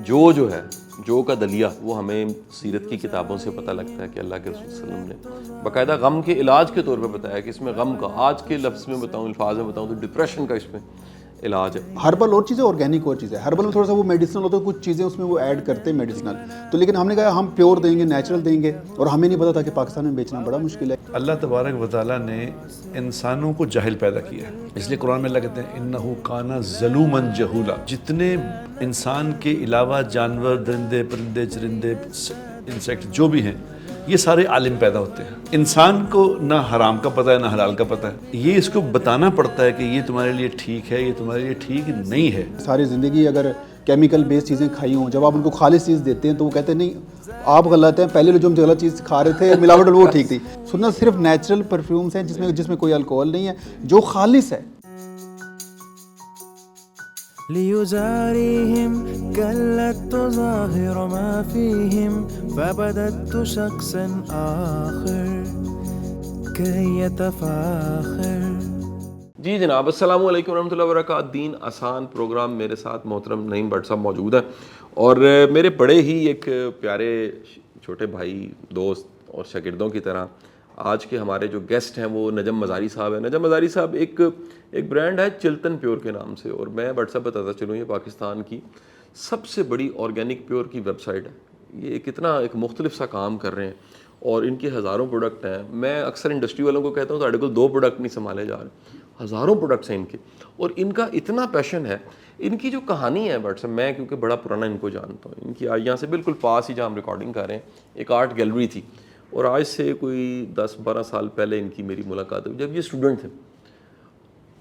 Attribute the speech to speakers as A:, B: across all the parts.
A: جو ہے جو کا دلیہ وہ ہمیں سیرت کی کتابوں سے پتہ لگتا ہے کہ اللہ کے رسول صلی اللہ علیہ وسلم نے باقاعدہ غم کے علاج کے طور پہ بتایا کہ اس میں غم کا، آج کے لفظ میں بتاؤں، الفاظ میں بتاؤں تو ڈپریشن کا اس میں علاج ہے.
B: ہربل اور چیزیں، آرگینک اور چیزیں. ہربل میں تھوڑا سا وہ میڈیسنل ہوتا ہے، کچھ چیزیں اس میں وہ ایڈ کرتے ہیں میڈیسنل. تو لیکن ہم نے کہا ہم پیور دیں گے، نیچرل دیں گے، اور ہمیں نہیں پتا تھا کہ پاکستان میں بیچنا بڑا مشکل ہے.
C: اللہ تبارک و تعالیٰ نے انسانوں کو جاہل پیدا کیا ہے، اس لیے قرآن میں اللہ کہتے ہیں انہ کان ظلوما جہولا. جتنے انسان کے علاوہ جانور، درندے، پرندے، چرندے، انسیکٹ جو بھی ہیں، یہ سارے عالم پیدا ہوتے ہیں. انسان کو نہ حرام کا پتہ ہے نہ حلال کا پتہ ہے. یہ اس کو بتانا پڑتا ہے کہ یہ تمہارے لیے ٹھیک ہے، یہ تمہارے لیے ٹھیک نہیں ہے.
B: ساری زندگی اگر کیمیکل بیس چیزیں کھائی ہوں، جب آپ ان کو خالص چیز دیتے ہیں تو وہ کہتے ہیں نہیں آپ غلط ہیں، پہلے جو ہم غلط چیز کھا رہے تھے ملاوٹ وہ ٹھیک تھی. سننا صرف نیچرل پرفیومس ہیں جس میں کوئی الکوہل نہیں ہے، جو خالص ہے.
D: ليزاريهم قلت تظاهر ما فيهم فبدت شخصا آخر كي يتفاخر.
A: جی جناب، السلام علیکم ورحمۃ اللہ وبرکاتہ. دین آسان پروگرام، میرے ساتھ محترم نعیم بٹ صاحب موجود ہیں، اور میرے بڑے ہی ایک پیارے چھوٹے بھائی، دوست اور شاگردوں کی طرح آج کے ہمارے جو گیسٹ ہیں وہ نجم مزاری صاحب ہیں. نجم مزاری صاحب ایک برانڈ ہے چلتن پیور کے نام سے، اور میں بٹ صاحب بتاتا چلوں یہ پاکستان کی سب سے بڑی آرگینک پیور کی ویب سائٹ ہے. یہ کتنا ایک مختلف سا کام کر رہے ہیں، اور ان کے ہزاروں پروڈکٹ ہیں. میں اکثر انڈسٹری والوں کو کہتا ہوں تھوڑے کو 2 پروڈکٹ نہیں سنبھالے جا رہے، ہزاروں پروڈکٹس ہیں ان کے، اور ان کا اتنا پیشن ہے. ان کی جو کہانی ہے بٹ صاحب، میں کیونکہ بڑا پرانا ان کو جانتا ہوں، ان کی آج یہاں سے بالکل پاس ہی جہاں ہم ریکارڈنگ کر رہے ہیں ایک آرٹ گیلری تھی، اور آج سے کوئی 10-12 سال پہلے ان کی میری ملاقات ہوئی جب یہ اسٹوڈنٹ تھے.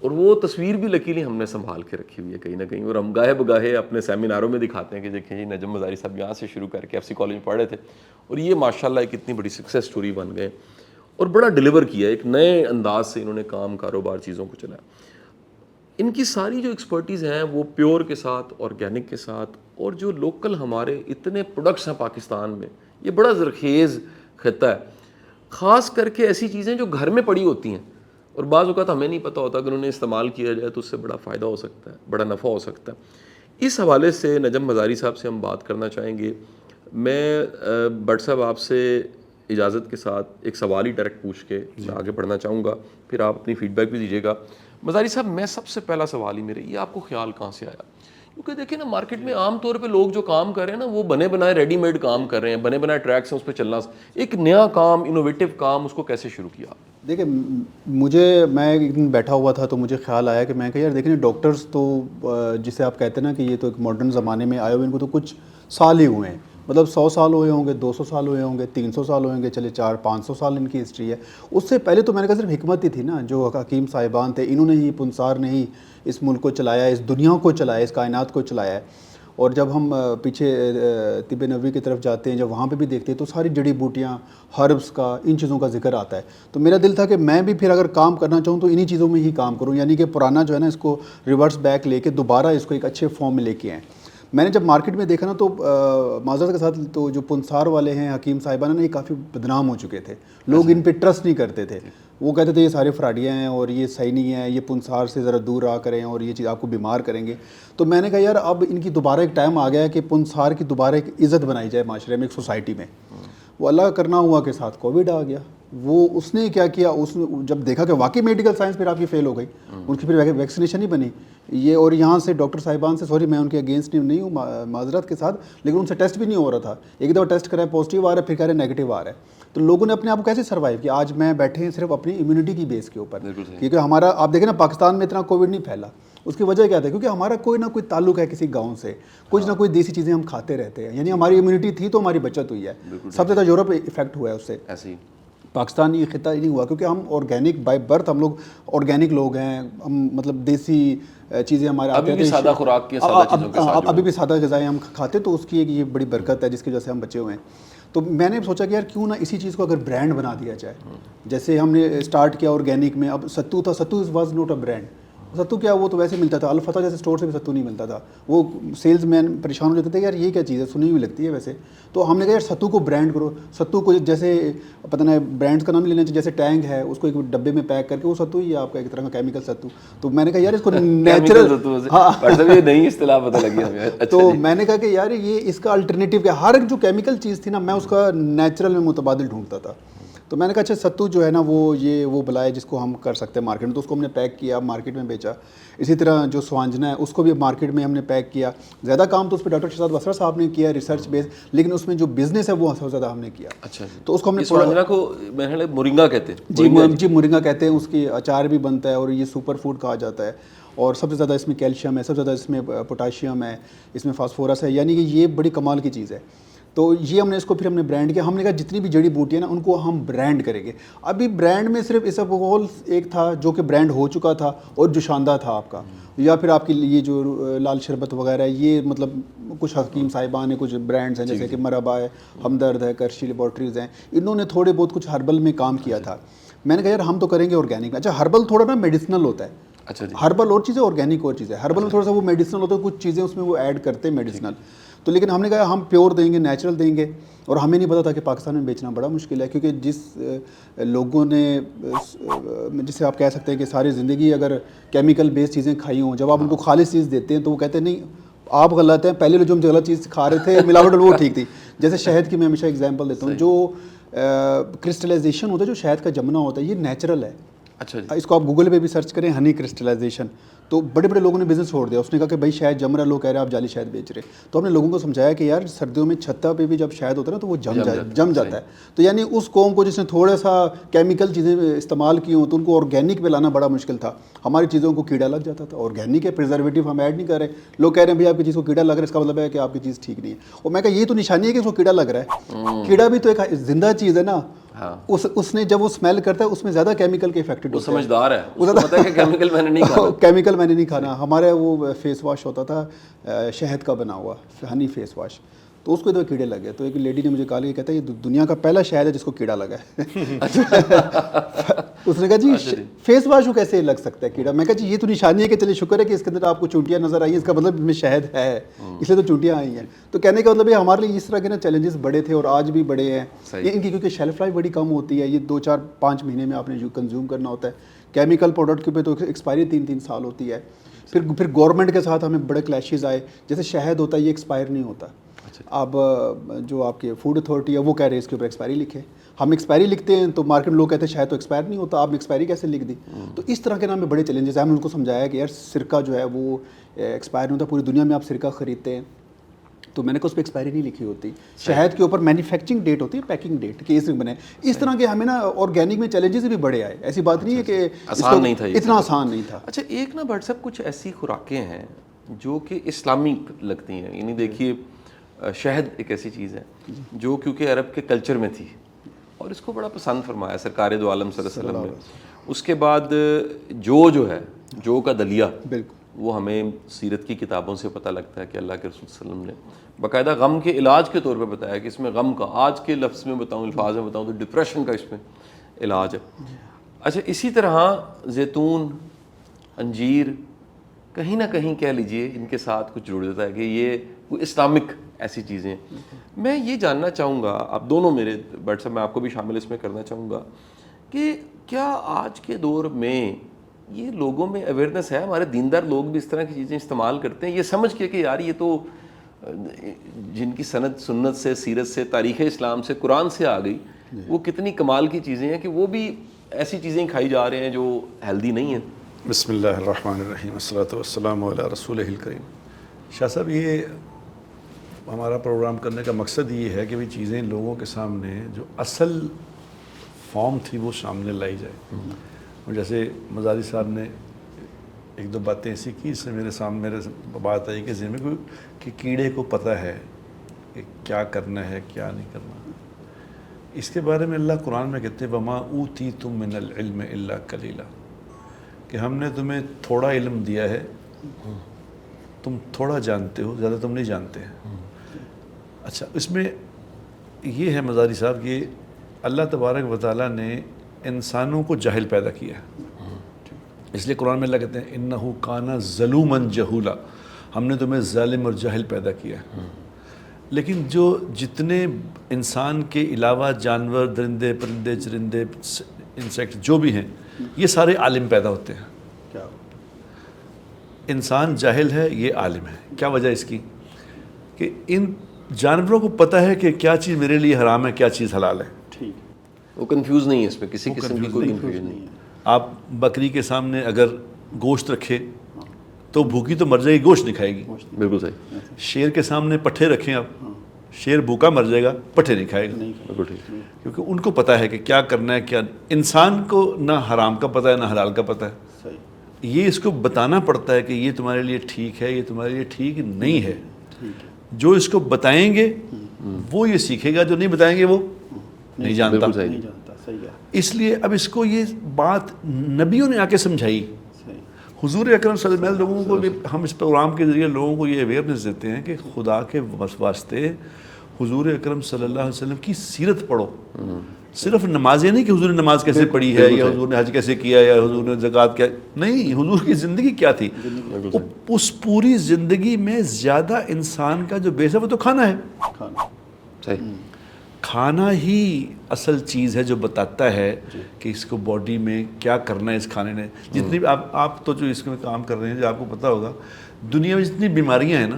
A: اور وہ تصویر بھی لکیلی ہم نے سنبھال کے رکھی ہوئی ہے کہیں نہ کہیں، اور ہم گاہے بگاہے اپنے سیمیناروں میں دکھاتے ہیں کہ دیکھیں جی نجم مزاری صاحب یہاں سے شروع کر کے ایف سی کالج میں پڑھے تھے، اور یہ ماشاءاللہ ایک اتنی بڑی سکسیس سٹوری بن گئے، اور بڑا ڈیلیور کیا. ایک نئے انداز سے انہوں نے کام، کاروبار، چیزوں کو چلایا. ان کی ساری جو ایکسپرٹیز ہیں وہ پیور کے ساتھ، آرگینک کے ساتھ، اور جو لوکل ہمارے اتنے پروڈکٹس ہیں پاکستان میں. یہ بڑا زرخیز خطہ ہے، خاص کر کے ایسی چیزیں جو گھر میں پڑی ہوتی ہیں اور بعض اوقات ہمیں نہیں پتہ ہوتا، اگر انہیں استعمال کیا جائے تو اس سے بڑا فائدہ ہو سکتا ہے، بڑا نفع ہو سکتا ہے. اس حوالے سے نجم مزاری صاحب سے ہم بات کرنا چاہیں گے. میں بٹ صاحب آپ سے اجازت کے ساتھ ایک سوال ہی ڈائریکٹ پوچھ کے آگے بڑھنا چاہوں گا، پھر آپ اپنی فیڈ بیک بھی دیجیے گا. مزاری صاحب، میں سب سے پہلا سوال ہی میرے، یہ آپ کو خیال کہاں سے آیا؟ کیونکہ دیکھیں نا مارکیٹ میں عام طور پہ لوگ جو کام کر رہے ہیں نا وہ بنے بنائے ریڈی میڈ کام کر رہے ہیں، بنے بنائے ٹریکس ہیں اس پہ چلنا. ایک نیا کام، انوویٹو کام، اس کو کیسے شروع کیا؟
B: دیکھیں میں ایک دن بیٹھا ہوا تھا تو مجھے خیال آیا کہ میں کہ یار دیکھیں ڈاکٹرز تو جسے آپ کہتے ہیں نا کہ یہ تو ایک ماڈرن زمانے میں آئے ہوئے، ان کو تو کچھ سال ہی ہوئے ہیں، مطلب 100 سال ہوئے ہوں گے، 200 سال ہوئے ہوں گے، 300 سال ہوئے ہوں گے، چلے 400-500 سال ان کی ہسٹری ہے. اس سے پہلے تو میں نے کہا صرف حکمت ہی تھی نا، جو حکیم صاحبان تھے انہوں نے ہی، پنسار نے ہی اس ملک کو چلایا، اس دنیا کو چلایا، اس کائنات کو چلایا ہے. اور جب ہم پیچھے طب نبوی کی طرف جاتے ہیں، جب وہاں پہ بھی دیکھتے ہیں تو ساری جڑی بوٹیاں، ہربس کا، ان چیزوں کا ذکر آتا ہے. تو میرا دل تھا کہ میں بھی پھر اگر کام کرنا چاہوں تو انہی چیزوں میں ہی کام کروں، یعنی کہ پرانا جو ہے نا اس کو ریورس بیک لے کے دوبارہ اس کو ایک اچھے فارم میں لے کے آئیں. میں نے جب مارکیٹ میں دیکھا نا تو معذرت کے ساتھ تو جو پنسار والے ہیں، حکیم صاحبان نے، یہ کافی بدنام ہو چکے تھے. لوگ ان پہ ٹرسٹ نہیں کرتے تھے، وہ کہتے تھے یہ سارے فراڈیاں ہیں اور یہ صحیح نہیں ہے، یہ پنسار سے ذرا دور رہا کریں اور یہ چیز آپ کو بیمار کریں گے. تو میں نے کہا یار اب ان کی دوبارہ ایک ٹائم آ گیا ہے کہ پنسار کی دوبارہ ایک عزت بنائی جائے معاشرے میں، ایک سوسائٹی میں. وہ اللہ کا کرنا ہوا کے ساتھ کووڈ آ گیا. وہ اس نے کیا کیا، اس نے جب دیکھا کہ واقعی میڈیکل سائنس پھر آپ کی فیل ہو گئی، ان کی پھر ویکسینیشن ہی بنی یہ، اور یہاں سے ڈاکٹر صاحبان سے، سوری میں ان کے اگینسٹ نہیں ہوں معذرت کے ساتھ، لیکن ان سے ٹیسٹ بھی نہیں ہو رہا تھا. ایک دفعہ ٹیسٹ کرا ہے پازیٹیو آ رہا ہے، پھر کہہ رہے ہیں نیگیٹو آ رہا ہے. تو لوگوں نے اپنے آپ کو کیسے سروائیو کیا؟ آج میں بیٹھے ہیں صرف اپنی امیونٹی کی بیس کے اوپر، کیونکہ ہمارا آپ دیکھیں نا پاکستان میں اتنا کووڈ نہیں پھیلا. اس کی وجہ کیا تھا؟ کیونکہ ہمارا کوئی نہ کوئی تعلق ہے کسی گاؤں سے، کچھ نہ کوئی دیسی چیزیں ہم کھاتے رہتے ہیں، یعنی ہماری امیونٹی تھی تو ہماری بچت ہوئی ہے. سب سے زیادہ یورپ افیکٹ ہوا ہے اس سے، ایسے ہی پاکستان یہ خطہ نہیں ہوا، کیونکہ ہم آرگینک بائی برتھ، ہم لوگ آرگینک لوگ ہیں، ہم مطلب دیسی چیزیں ہمارے آتے ہیں،
A: ابھی بھی سادہ خوراک کی، سادہ چیزوں کے ساتھ
B: ابھی بھی سادہ غذائیں ہم کھاتے، تو اس کی ایک یہ بڑی برکت ہے جس کی وجہ سے ہم بچے ہوئے ہیں. تو میں نے سوچا کہ یار کیوں نہ اسی چیز کو اگر برانڈ بنا دیا جائے. جیسے ہم نے اسٹارٹ کیا آرگینک میں، اب ستو تھا، ستو واز ناٹ اے برانڈ، ستو کیا وہ تو ویسے ملتا تھا، الفتح جیسے اسٹور سے بھی ستو نہیں ملتا تھا. وہ سیلز مین پریشان ہو جاتے تھے یار یہ کیا چیز ہے، سنی ہوئی لگتی ہے ویسے. تو ہم نے کہا یار ستو کو برانڈ کرو. ستو کو جیسے پتہ نہیں برانڈس کا نام لینا چاہیے، جیسے ٹینگ ہے اس کو ایک ڈبے میں پیک کر کے وہ ستو ہی ہے آپ کا ایک طرح کا کیمیکل ستو. تو میں نے کہا یار اس کو نیچرل،
A: یہ نئی اصطلاح پتہ لگی ہمیں.
B: تو میں نے کہا کہ یار یہ اس کا الٹرنیٹیو کیا، ہر ایک جو کیمیکل چیز تھی نا میں اس کا نیچرل میں متبادل ڈھونڈتا تھا. تو میں نے کہا اچھا ستو جو ہے نا وہ بلائے جس کو ہم کر سکتے ہیں مارکیٹ میں، تو اس کو ہم نے پیک کیا، مارکیٹ میں بیچا. اسی طرح جو سوانجنا ہے اس کو بھی مارکیٹ میں ہم نے پیک کیا. زیادہ کام تو اس پہ ڈاکٹر شہزاد وسرا صاحب نے کیا ریسرچ بیس، لیکن اس میں جو بزنس ہے وہ سب زیادہ ہم نے کیا.
A: اچھا
B: تو اس کو ہم نے
A: سوانجنا کو مورنگا کہتے ہیں.
B: جی مورنگا کہتے ہیں. اس کی اچار بھی بنتا ہے اور یہ سپر فوڈ کہا جاتا ہے. اور سب سے زیادہ اس میں کیلشیم ہے، سب سے زیادہ اس میں پوٹاشیم ہے، اس میں فاسفورس ہے، یعنی کہ یہ بڑی کمال کی چیز ہے. تو یہ ہم نے اس کو پھر ہم نے برانڈ کیا. ہم نے کہا جتنی بھی جڑی بوٹیاں نا ان کو ہم برانڈ کریں گے. ابھی برانڈ میں صرف اسبغول ایک تھا جو کہ برانڈ ہو چکا تھا اور جوشاندہ تھا آپ کا، یا پھر آپ کی یہ جو لال شربت وغیرہ ہے، یہ مطلب کچھ حکیم صاحبان ہیں، کچھ برانڈس ہیں جیسے کہ مرحبا ہے، ہمدرد ہے، کرشی لیبارٹریز ہیں، انہوں نے تھوڑے بہت کچھ ہربل میں کام کیا تھا. میں نے کہا یار ہم تو کریں گے آرگینک. اچھا ہربل تھوڑا نا میڈیسنل ہوتا ہے.
A: اچھا جی.
B: ہربل اور چیزیں، آرگینک اور چیزیں. ہربل میں تھوڑا سا وہ میڈیسنل ہوتا ہے، کچھ چیزیں اس میں وہ ایڈ کرتے ہیں میڈیسنل. تو لیکن ہم نے کہا ہم پیور دیں گے، نیچرل دیں گے. اور ہمیں نہیں پتا تھا کہ پاکستان میں بیچنا بڑا مشکل ہے، کیونکہ جس لوگوں نے جسے آپ کہہ سکتے ہیں کہ ساری زندگی اگر کیمیکل بیس چیزیں کھائی ہوں، جب آپ ان کو خالص چیز دیتے ہیں تو وہ کہتے ہیں نہیں آپ غلط ہیں، پہلے جو ہم غلط چیز کھا رہے تھے ملاوٹ وہ ٹھیک تھی. جیسے شہد کی میں ہمیشہ اگزامپل دیتا ہوں، جو کرسٹلائزیشن ہوتا ہے، جو شہد کا جمنا ہوتا ہے، یہ نیچرل ہے.
A: اچھا جی.
B: اس کو آپ گوگل پہ بھی سرچ کریں، ہنی کرسٹلائزیشن. تو بڑے بڑے لوگوں نے بزنس چھوڑ دیا. اس نے کہا کہ بھائی شہد جم رہا، لوگ کہہ رہے ہیں آپ جعلی شہد بیچ رہے. تو ہم نے لوگوں کو سمجھایا کہ یار سردیوں میں چھتہ پہ بھی جب شہد ہوتا ہے نا تو وہ جم جاتا ہے. تو یعنی اس قوم کو جس نے تھوڑا سا کیمیکل چیزیں استعمال کی ہوں تو ان کو آرگینک پہ لانا بڑا مشکل تھا. ہماری چیزوں کو کیڑا لگ جاتا تھا. آرگینک ہے، پریزرویٹو ہم ایڈ نہیں کر رہے. لوگ کہہ رہے ہیں بھائی آپ کی چیز کو کیڑا لگ رہا ہے، اس کا مطلب ہے کہ آپ کی چیز ٹھیک نہیں ہے. اور میں کہا یہ تو نشانی ہے کہ اس کو کیڑا لگ رہا ہے. کیڑا بھی تو ایک زندہ چیز ہے نا. اس نے جب وہ اسمیل کرتا ہے اس میں زیادہ کیمیکل کے افیکٹڈ ہوتا ہے.
A: وہ سمجھدار ہے، اس کو پتہ ہے کہ کیمیکل میں نے نہیں کھانا.
B: کیمیکل میں نے نہیں کھانا. ہمارا وہ فیس واش ہوتا تھا شہد کا بنا ہوا، ہنی فیس واش. تو اس کو ادھر کیڑے لگے. تو ایک لیڈی نے مجھے کہا کہ کہتا ہے یہ دنیا کا پہلا شہد ہے جس کو کیڑا لگا ہے. اس نے کہا جی فیس واش کو کیسے لگ سکتا ہے کیڑا؟ میں کہا جی یہ تو نشانی ہے کہ چلیے شکر ہے کہ اس کے اندر آپ کو چونٹیاں نظر آئی ہیں، اس کا مطلب اس میں شہد ہے، اس لیے تو چونٹیاں آئی ہیں. تو کہنے کا مطلب یہ ہمارے لیے اس طرح کے نا چیلنجز بڑے تھے اور آج بھی بڑے ہیں. یہ ان کی کیونکہ شیلف لائف بڑی کم ہوتی ہے، یہ 2-4-5 مہینے میں آپ نے کنزیوم کرنا ہوتا ہے. کیمیکل پروڈکٹ کے پہ تو ایکسپائری 3 سال ہوتی ہے. پھر گورنمنٹ کے ساتھ ہمیں بڑے کلیشز آئے. جیسے شہد ہوتا ہے یہ ایکسپائر نہیں ہوتا. اب جو آپ کے فوڈ اتھارٹی ہے وہ کہہ رہے ہیں اس کے اوپر ایکسپائری لکھے. ہم ایکسپائری لکھتے ہیں تو مارکیٹ میں لوگ کہتے ہیں شاید تو ایکسپائر نہیں ہوتا، آپ نے ایکسپائری کیسے لکھ دی؟ تو اس طرح کے نام میں بڑے چیلنجز ہیں. ہم نے ان کو سمجھایا کہ یار سرکہ جو ہے وہ ایکسپائر نہیں ہوتا. پوری دنیا میں آپ سرکہ خریدتے ہیں تو میں نے کہا اس پہ ایکسپائری نہیں لکھی ہوتی. شہد کے اوپر مینوفیکچرنگ ڈیٹ ہوتی ہے، پیکنگ ڈیٹ کہ اس میں بنے. اس طرح کے ہمیں نا آرگینک میں چیلنجز بھی بڑے آئے. ایسی بات نہیں ہے کہ
A: آسان نہیں تھا،
B: اتنا آسان نہیں تھا.
A: اچھا ایک نا بٹ صاحب کچھ ایسی خوراکیں ہیں جو کہ اسلامک لگتی ہیں. یعنی دیکھیے شہد ایک ایسی چیز ہے جو کیونکہ عرب کے کلچر میں تھی اور اس کو بڑا پسند فرمایا سرکار دو عالم صلی اللہ علیہ وسلم نے. اس کے بعد جو ہے جو کا دلیہ، بالکل وہ ہمیں سیرت کی کتابوں سے پتہ لگتا ہے کہ اللہ کے رسول صلی اللہ علیہ وسلم نے باقاعدہ غم کے علاج کے طور پہ بتایا کہ اس میں غم کا، آج کے لفظ میں بتاؤں، الفاظ میں بتاؤں تو ڈپریشن کا اس میں علاج ہے. اچھا اسی طرح زیتون، انجیر، کہیں نہ کہیں کہہ لیجئے ان کے ساتھ کچھ جڑ جاتا ہے کہ یہ کوئی اسلامک ایسی چیزیں. میں یہ جاننا چاہوں گا، آپ دونوں میرے بٹ صاحب میں آپ کو بھی شامل اس میں کرنا چاہوں گا کہ کیا آج کے دور میں یہ لوگوں میں اویئرنیس ہے، ہمارے دیندار لوگ بھی اس طرح کی چیزیں استعمال کرتے ہیں یہ سمجھ کے کہ یار یہ تو جن کی سند سنت سے، سیرت سے، تاریخ اسلام سے، قرآن سے آ گئی، وہ کتنی کمال کی چیزیں ہیں کہ وہ بھی ایسی چیزیں کھائی جا رہے ہیں جو ہیلدی نہیں ہیں.
C: بسم اللہ الرحمن الرحیم، والصلاۃ والسلام علی رسولہ الکریم. شاہ صاحب یہ ہمارا پروگرام کرنے کا مقصد یہ ہے کہ وہ چیزیں لوگوں کے سامنے جو اصل فارم تھی وہ سامنے لائی جائے. اور جیسے مزاری صاحب نے ایک دو باتیں ایسی کی، اس سے میرے بات آئی کہ ذہن میں کہ کیڑے کو پتہ ہے کہ کیا کرنا ہے کیا نہیں کرنا. اس کے بارے میں اللہ قرآن میں کہتے ہیں وَمَا أُوتِيتُم مِّنَ الْعِلْمِ إِلَّا قَلِيلًا، کہ ہم نے تمہیں تھوڑا علم دیا ہے، تم تھوڑا جانتے ہو، زیادہ تم نہیں جانتے ہیں. اچھا اس میں یہ ہے مزاری صاحب کہ اللہ تبارک و تعالیٰ نے انسانوں کو جاہل پیدا کیا ہے. اس لیے قرآن میں اللہ کہتے ہیں انہو کانا ظلومن جہولا، ہم نے تمہیں ظالم اور جاہل پیدا کیا ہے. لیکن جو جتنے انسان کے علاوہ جانور، درندے، پرندے، چرندے، انسیکٹ جو بھی ہیں، یہ سارے عالم پیدا ہوتے ہیں.
B: کیا
C: انسان جاہل ہے، یہ عالم ہے. کیا وجہ اس کی؟ کہ ان جانوروں کو پتہ ہے کہ کیا چیز میرے لیے حرام ہے، کیا چیز حلال ہے.
B: ٹھیک.
A: وہ کنفیوز نہیں ہے اس میں، کسی قسم کی کوئی کنفیوژن نہیں ہے.
C: آپ بکری کے سامنے اگر گوشت رکھے تو بھوکی تو مر جائے گی، گوشت نہیں کھائے گی.
A: بالکل صحیح.
C: شیر کے سامنے پٹھے رکھیں آپ، شیر بھوکا مر جائے گا، پٹھے نہیں کھائے گا.
A: بالکل ٹھیک.
C: کیونکہ ان کو پتہ ہے کہ کیا کرنا ہے کیا. انسان کو نہ حرام کا پتہ ہے نہ حلال کا پتہ ہے.
B: صحیح.
C: یہ اس کو بتانا پڑتا ہے کہ یہ تمہارے لیے ٹھیک ہے، یہ تمہارے لیے ٹھیک نہیں ہے. جو اس کو بتائیں گے وہ یہ سیکھے گا، جو نہیں بتائیں گے وہ نہیں جانتا.
A: بالکل صحیح.
B: نہیں جانتا. صحیح ہے.
C: اس لیے اب اس کو یہ بات نبیوں نے آ کے سمجھائی. حضور اکرم صلی اللہ علیہ وسلم لوگوں کو، ہم اس پروگرام کے ذریعے لوگوں کو یہ اویئرنیس دیتے ہیں کہ خدا کے واسطے حضور اکرم صلی اللہ علیہ وسلم کی سیرت پڑھو. صرف نمازیں نہیں کہ حضور نے نماز کیسے پڑھی ہے، یا حضور نے حج کیسے کیا، یا حضور نے زکوٰۃ کیا. نہیں، حضور کی زندگی کیا تھی. اس پوری زندگی میں زیادہ انسان کا جو بیس ہے وہ تو کھانا ہے.
A: صحیح.
C: کھانا ہی اصل چیز ہے جو بتاتا ہے کہ اس کو باڈی میں کیا کرنا ہے. اس کھانے نے جتنی بھی آپ تو جو اس میں کام کر رہے ہیں، جو آپ کو پتہ ہوگا دنیا میں جتنی بیماریاں ہیں نا،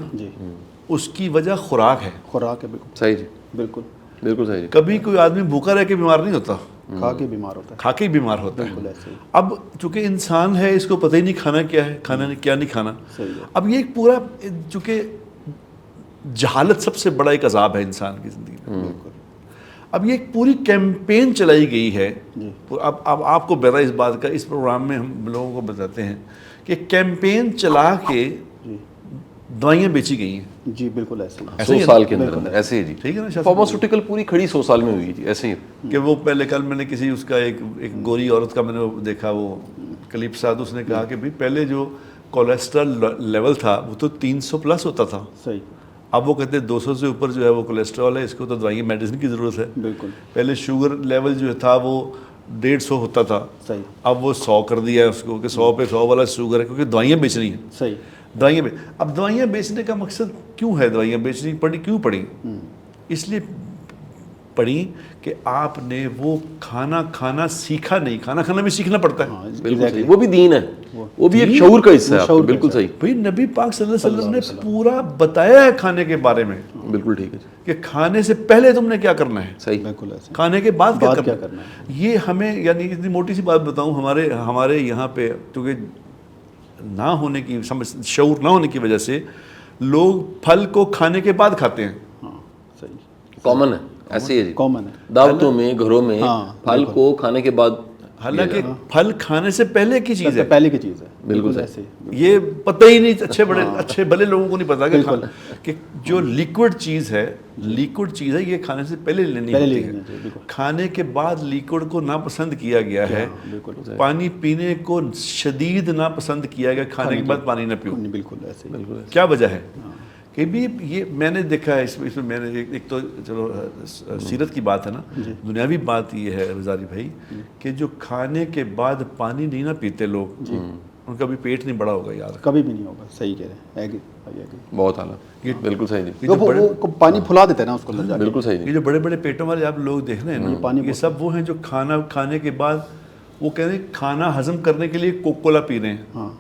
C: اس کی وجہ خوراک ہے.
B: خوراک ہے. بالکل
A: صحیح جی.
B: بالکل
A: بالکل صحیح.
C: کبھی کوئی آدمی بھوکا رہ کے بیمار نہیں ہوتا،
B: کھا کے بیمار ہوتا ہے.
C: کھا کے ہی بیمار ہوتا ہے.
B: بالکل ایسے ہی.
C: اب چونکہ انسان ہے، اس کو پتہ ہی نہیں کھانا کیا ہے، کھانا کیا نہیں کھانا.
B: صحیح ہے.
C: اب یہ ایک پورا، چونکہ جہالت سب سے بڑا ایک عذاب ہے انسان کی زندگی میں.
B: بالکل.
C: اب یہ ایک پوری کیمپین چلائی گئی ہے. اب آپ کو بیرا اس بات کا، اس پروگرام میں ہم لوگوں کو بتاتے ہیں کہ کیمپین چلا کے دوائیاں بیچی گئی ہیں.
B: جی بالکل ایسے ہی.
A: 100 سال کے اندر ایسے ہی جی.
C: ٹھیک ہے نا.
A: فارماسیوٹیکل پوری کھڑی 100 سال میں ہوئی تھی ایسے ہی.
C: کہ وہ پہلے کل میں نے کسی اس کا ایک گوری عورت کا میں نے دیکھا، وہ کلپ ساتھ، اس نے کہا کہ بھائی پہلے جو کولیسٹرول لیول تھا وہ تو 300 پلس ہوتا تھا.
B: صحیح.
C: اب وہ کہتے ہیں 200 سے اوپر جو ہے وہ کولیسٹرول ہے، اس کو تو دوائیں میڈیسن کی ضرورت ہے.
B: بالکل.
C: پہلے شوگر لیول جو تھا وہ 150 ہوتا تھا.
B: صحیح.
C: اب وہ 100 کر دیا ہے اس کو، کہ 100 پہ 100 والا شوگر ہے، کیونکہ دوائیاں بیچ رہی ہیں.
B: صحیح.
C: دوائیاں اب دوائیاں بیچنے کا مقصد کیوں ہے؟ دوائیاں بیچنی پڑی کیوں پڑی؟ اس لیے پڑھی کہ آپ نے وہ کھانا سیکھا نہیں. کھانا بھی سیکھنا پڑتا ہے.
A: بالکل صحیح. وہ بھی دین ہے، وہ بھی ایک شعور کا حصہ ہے. بالکل صحیح.
C: بھائی نبی پاک صلی اللہ علیہ وسلم نے پورا بتایا ہے کھانے کے بارے میں.
A: بالکل ٹھیک ہے
C: کہ کھانے سے پہلے تم نے کیا کرنا ہے.
A: صحیح.
B: بالکل ایسے.
C: کھانے کے بعد کیا
B: کرنا
C: ہے. یہ ہمیں، یعنی اتنی موٹی سی بات بتاؤں، ہمارے یہاں پہ کیونکہ نہ ہونے کی شعور نہ ہونے کی وجہ سے لوگ پھل کو کھانے کے بعد کھاتے ہیں.
B: ہاں صحیح.
A: کامن ہے ایسے ہی جی.
B: کامن ہے.
A: دعوتوں میں، گھروں میں پھل کو کھانے کے بعد،
C: حالانکہ پھل کھانے سے پہلے کی چیز ہے.
B: پہلے کی چیز ہے.
A: بالکل
B: ایسے.
C: یہ پتہ ہی نہیں، اچھے بھلے لوگوں کو نہیں پتا کہ جو لیکوڈ چیز ہے یہ کھانے سے پہلے لینی ہوتی ہے. کھانے کے بعد لیکوڈ کو ناپسند کیا گیا ہے. پانی پینے کو شدید ناپسند کیا گیا. کھانے کے بعد پانی نہ پیو.
B: بالکل ایسے.
C: کیا وجہ ہے؟ کہ بھی یہ میں نے دیکھا ہے اس میں میں نے ایک تو چلو سیرت کی بات ہے نا، دنیاوی بات یہ ہے رضاری بھائی کہ جو کھانے کے بعد پانی نہیں نہ پیتے لوگ، ان کا بھی پیٹ نہیں بڑا ہوگا. یار
B: کبھی بھی نہیں ہوگا. صحیح کہہ رہے ہیں.
A: بہت اعلیٰ. بالکل صحیح جی.
B: وہ پانی پھلا دیتے ہیں نا اس کو.
A: بالکل صحیح.
C: یہ جو بڑے بڑے پیٹوں والے آپ لوگ دیکھ رہے ہیں نا، یہ سب وہ ہیں جو کھانا کھانے کے بعد وہ کہہ رہے ہیں کھانا ہضم کرنے کے لیے کوکا کولا پی رہے ہیں.
B: ہاں.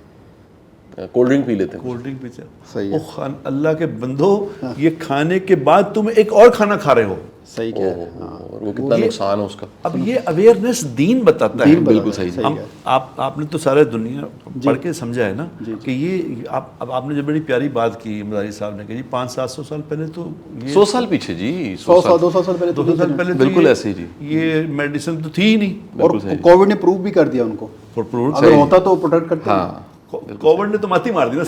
A: کولڈ ڈرنک پی لیتے ہیں.
C: کولڈ ڈرنک پیتے ہیں.
B: صحیح.
C: اللہ کے بندو، یہ کھانے کے بعد تم ایک اور کھانا کھا رہے ہو.
B: صحیح کہہ رہے ہیں.
A: وہ کتنا نقصان ہے اس کا.
C: اب یہ اویئرنیس دین بتاتا ہے.
A: بالکل صحیح.
C: آپ نے تو سارے دنیا پڑھ کے سمجھا ہے نا کہ یہ اب آپ نے جو بڑی پیاری بات کی مداری صاحب نے کہ جی 500-700 سال پہلے تو
A: 100 سال پیچھے جی،
B: 200 سال پہلے
C: 200 سال پہلے
A: بالکل ایسے ہی جی.
C: یہ میڈیسن تو تھی ہی نہیں.
B: اور کووڈ نے پروو بھی کر دیا ان کو. اگر ہوتا تو پروٹیکٹ کرتے.
A: ہاں.
C: کووڈ نے تو ماتی مار دی نا